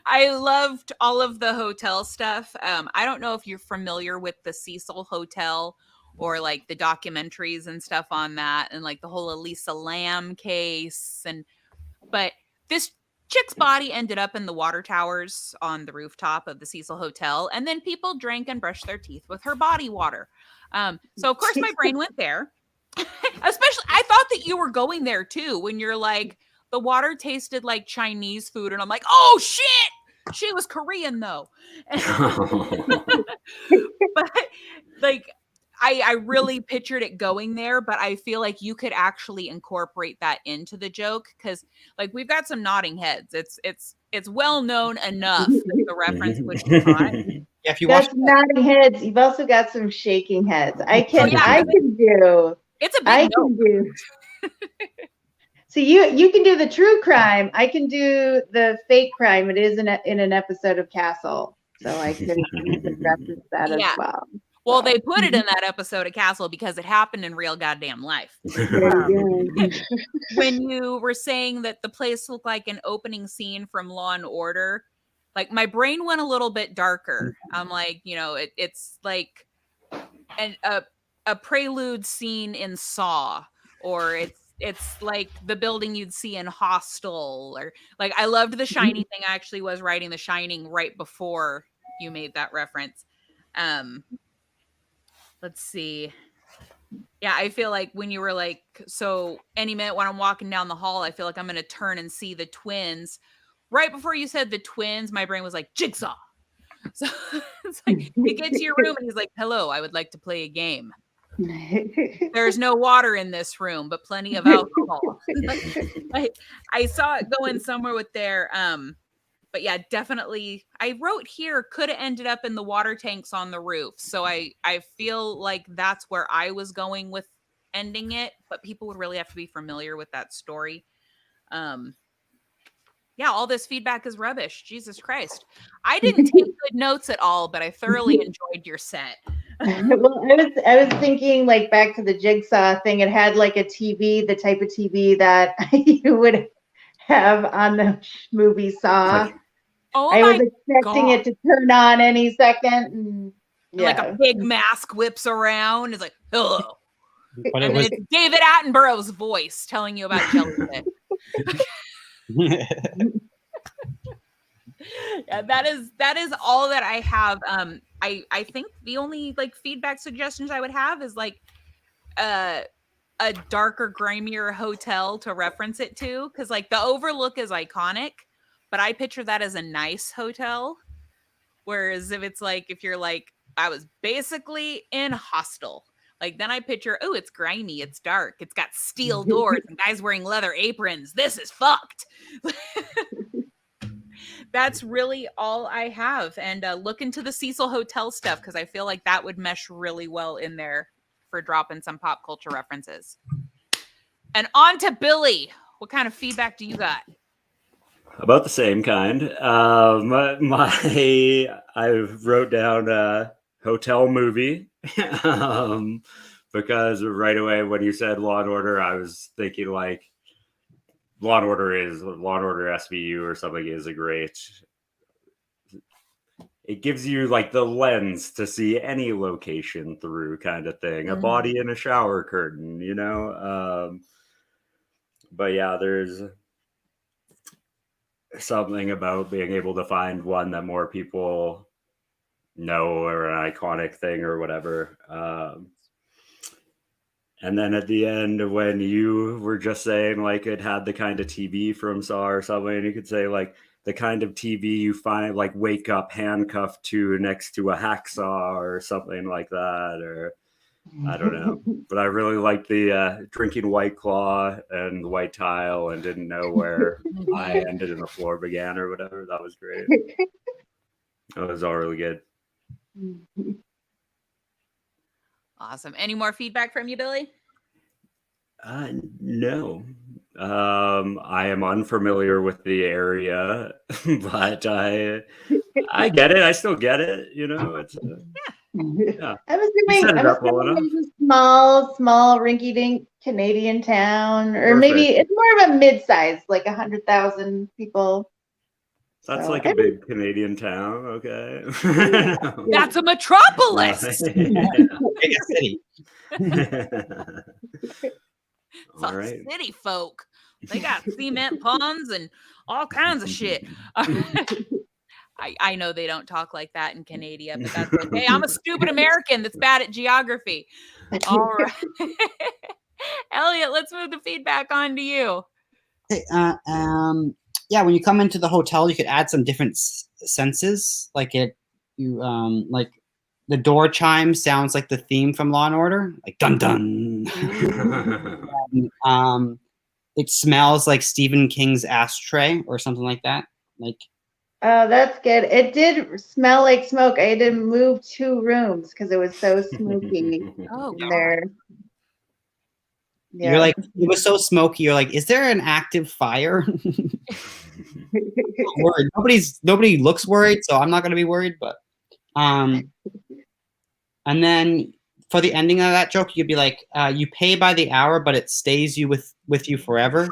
I loved all of the hotel stuff. I don't know if you're familiar with the Cecil Hotel or like the documentaries and stuff on that, and like the whole Elisa Lam case. But this chick's body ended up in the water towers on the rooftop of the Cecil Hotel, and then people drank and brushed their teeth with her body water. So of course my brain went there. Especially, I thought that you were going there too when you're like, the water tasted like Chinese food, and I'm like, oh shit, she was Korean though. But like, I really pictured it going there, but I feel like you could actually incorporate that into the joke, because like we've got some nodding heads. It's well known enough that the reference would be caught. Yeah, if you That's watch nodding heads. You've also got some shaking heads. I can do. It's a big note. Do. So you can do the true crime. I can do the fake crime. It is in an episode of Castle, so I can reference that as well. Well, they put it in that episode of Castle because it happened in real goddamn life. When you were saying that the place looked like an opening scene from Law and Order, like my brain went a little bit darker. I'm like, it's like a prelude scene in Saw, or it's it's like the building you'd see in Hostel, or like I loved The Shining thing. I actually was writing The Shining right before you made that reference. Let's see. Yeah, I feel like when you were like, so any minute when I'm walking down the hall, I feel like I'm going to turn and see the twins. Right before you said the twins, my brain was like, Jigsaw. So it's like, you get to your room and he's like, hello, I would like to play a game. There's no water in this room, but plenty of alcohol. I saw it going somewhere with their, but yeah, definitely. I wrote here, could have ended up in the water tanks on the roof. So I feel like that's where I was going with ending it, but people would really have to be familiar with that story. Yeah, all this feedback is rubbish. Jesus Christ. I didn't take good notes at all, but I thoroughly enjoyed your set. Well, I was thinking like back to the Jigsaw thing. It had like a TV, the type of TV that you would have on the movie Saw. Oh, I was expecting it to turn on any second. And, yeah. Like a big mask whips around. It's like, hello. But and it's David Attenborough's voice telling you about jellyfish. Yeah, that is all that I have. I think the only like feedback suggestions I would have is like a darker, grimier hotel to reference it to, because like the Overlook is iconic, but I picture that as a nice hotel. Whereas if you're like, I was basically in Hostel, like then I picture, oh, it's grimy, it's dark, it's got steel doors and guys wearing leather aprons. This is fucked. That's really all I have. And look into the Cecil Hotel stuff, because I feel like that would mesh really well in there for dropping some pop culture references. And on to Billy. What kind of feedback do you got? About the same kind. I wrote down hotel movie because right away when you said Law and Order, I was thinking like Law and Order SVU or something is a great. It gives you like the lens to see any location through kind of thing. A body in a shower curtain, you know. But yeah, there's something about being able to find one that more people know, or an iconic thing or whatever. And then at the end, when you were just saying like it had the kind of TV from Saw or something, and you could say like the kind of TV you find like wake up handcuffed to next to a hacksaw or something like that, or I don't know. But I really liked the drinking White Claw and the white tile and didn't know where I ended and the floor began or whatever. That was great. That was all really good. Awesome. Any more feedback from you, Billy? No. I am unfamiliar with the area, but I get it. I still get it. You know, it's yeah. I was assuming a small rinky-dink Canadian town, or Perfect. maybe it's more of a mid-size, like 100,000 people. That's So, like a big Canadian town, okay? That's a metropolis. Big city. It's all right. City folk. They got cement ponds and all kinds of shit. I know they don't talk like that in Canada, but that's okay. I'm a stupid American that's bad at geography. All right. Elliot, let's move the feedback on to you. Hey, yeah, when you come into the hotel, you could add some different senses. Like like the door chime sounds like the theme from Law and Order, like dun dun. It smells like Stephen King's ashtray or something like that. Like, oh, that's good. It did smell like smoke. I had to move 2 rooms because it was so smoky in there. Yeah. You're like, it was so smoky. You're like, is there an active fire? Nobody looks worried, so I'm not going to be worried. But, and then for the ending of that joke, you'd be like, you pay by the hour, but it stays with you forever.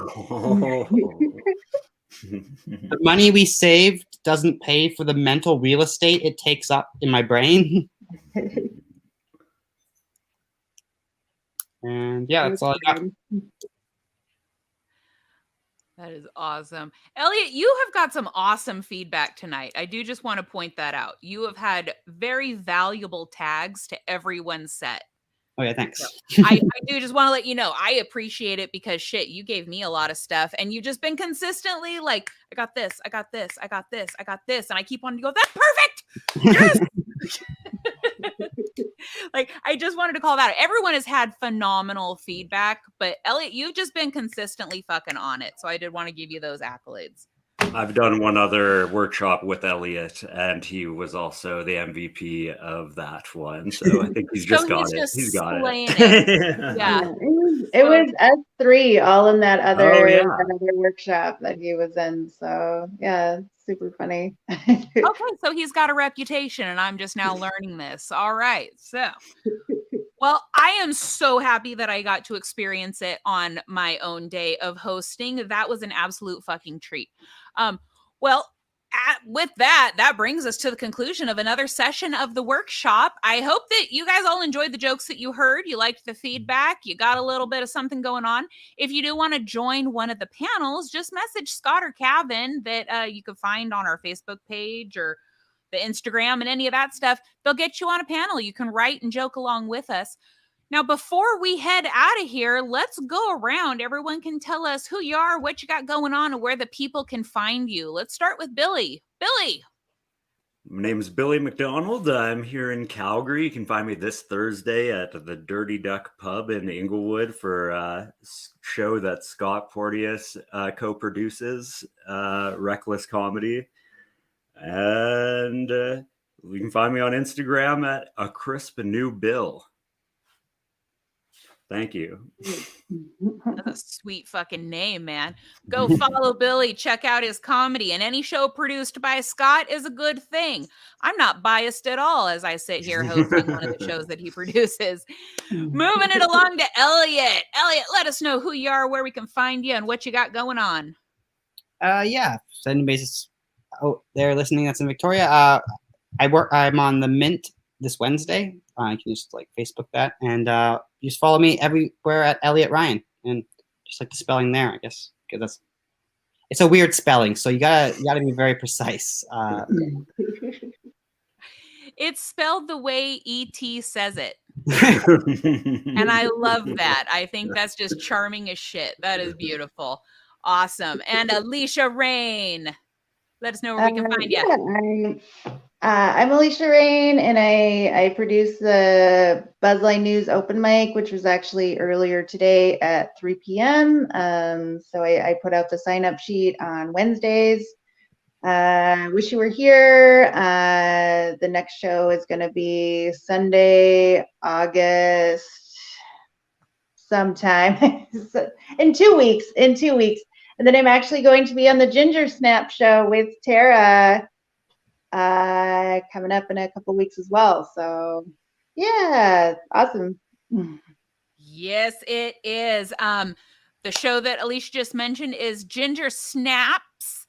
The money we saved doesn't pay for the mental real estate it takes up in my brain. And yeah, that's all I got. That is awesome. Elliot, you have got some awesome feedback tonight. I do just want to point that out. You have had very valuable tags to everyone's set. Oh yeah, thanks. I do just want to let you know, I appreciate it because shit, you gave me a lot of stuff and you just been consistently like, I got this, I got this, I got this, I got this. And I keep wanting to go, that's perfect. Yes. Like, I just wanted to call that out. Everyone has had phenomenal feedback, but Elliot, you've just been consistently fucking on it. So I did want to give you those accolades. I've done one other workshop with Elliot, and he was also the MVP of that one. So I think he's just got it. He's got it. Yeah. It was us three all in that other, Oh, yeah. that other workshop that he was in. So yeah, it's super funny. Okay, so he's got a reputation, and I'm just now learning this. All right, so. Well, I am so happy that I got to experience it on my own day of hosting. That was an absolute fucking treat. With that brings us to the conclusion of another session of the workshop. I hope that you guys all enjoyed the jokes that you heard. You liked the feedback. You got a little bit of something going on. If you do want to join one of the panels, just message Scott or Kevin that you can find on our Facebook page or the Instagram and any of that stuff. They'll get you on a panel. You can write and joke along with us. Now, before we head out of here, let's go around. Everyone can tell us who you are, what you got going on, and where the people can find you. Let's start with Billy. Billy. My name is Billy McDonald. I'm here in Calgary. You can find me this Thursday at the Dirty Duck Pub in Inglewood for a show that Scott Porteous co-produces, Reckless Comedy. And you can find me on Instagram at A Crisp New Bill. Thank you. That's a sweet fucking name, man. Go follow Billy. Check out his comedy. And any show produced by Scott is a good thing. I'm not biased at all as I sit here hosting one of the shows that he produces. Moving it along to Elliot. Elliot, let us know who you are, where we can find you, and what you got going on. Yeah. So anybody's they're listening that's in Victoria. I'm on the Mint this Wednesday. You can just like Facebook that, and just follow me everywhere at Elliot Ryan, and just like the spelling there, I guess, because it's a weird spelling, so you gotta be very precise. It's spelled the way E.T. says it, and I love that. I think that's just charming as shit. That is beautiful, awesome. And Alicia Rain, let us know where we can find you. I'm Alicia Rain, and I produce the Buzzline News open mic, which was actually earlier today at 3 p.m. So I put out the sign-up sheet on Wednesdays. Wish you were here. The next show is going to be Sunday, August sometime. in 2 weeks. And then I'm actually going to be on the Ginger Snap show with Tara coming up in a couple weeks as well. So yeah, awesome. Yes, it is. The show that Alicia just mentioned is Ginger Snaps.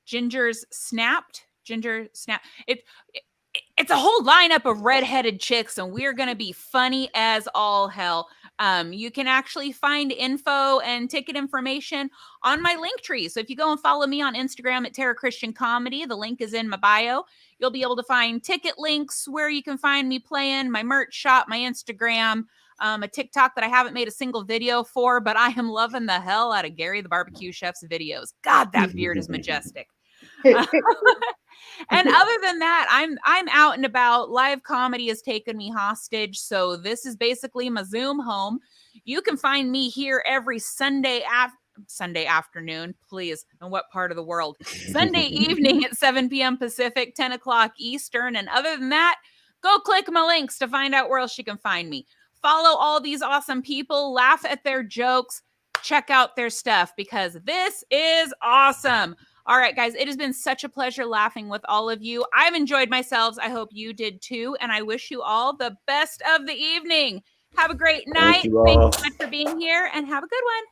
Ginger's Snapped. Ginger Snap. It's a whole lineup of redheaded chicks, and we're gonna be funny as all hell. You can actually find info and ticket information on my Linktree. So if you go and follow me on Instagram at Tara Christian Comedy, the link is in my bio. You'll be able to find ticket links where you can find me playing, my merch shop, my Instagram, a TikTok that I haven't made a single video for, but I am loving the hell out of Gary the Barbecue Chef's videos. God, that beard is majestic. And other than that, I'm out and about. Live comedy has taken me hostage, so this is basically my Zoom home. You can find me here every Sunday afternoon, please. And what part of the world? Sunday evening at 7 p.m. Pacific, 10 o'clock Eastern. And other than that, go click my links to find out where else you can find me. Follow all these awesome people, laugh at their jokes, check out their stuff, because this is awesome. All right, guys, it has been such a pleasure laughing with all of you. I've enjoyed myself. I hope you did too. And I wish you all the best of the evening. Have a great night. Thank you so much for being here, and have a good one.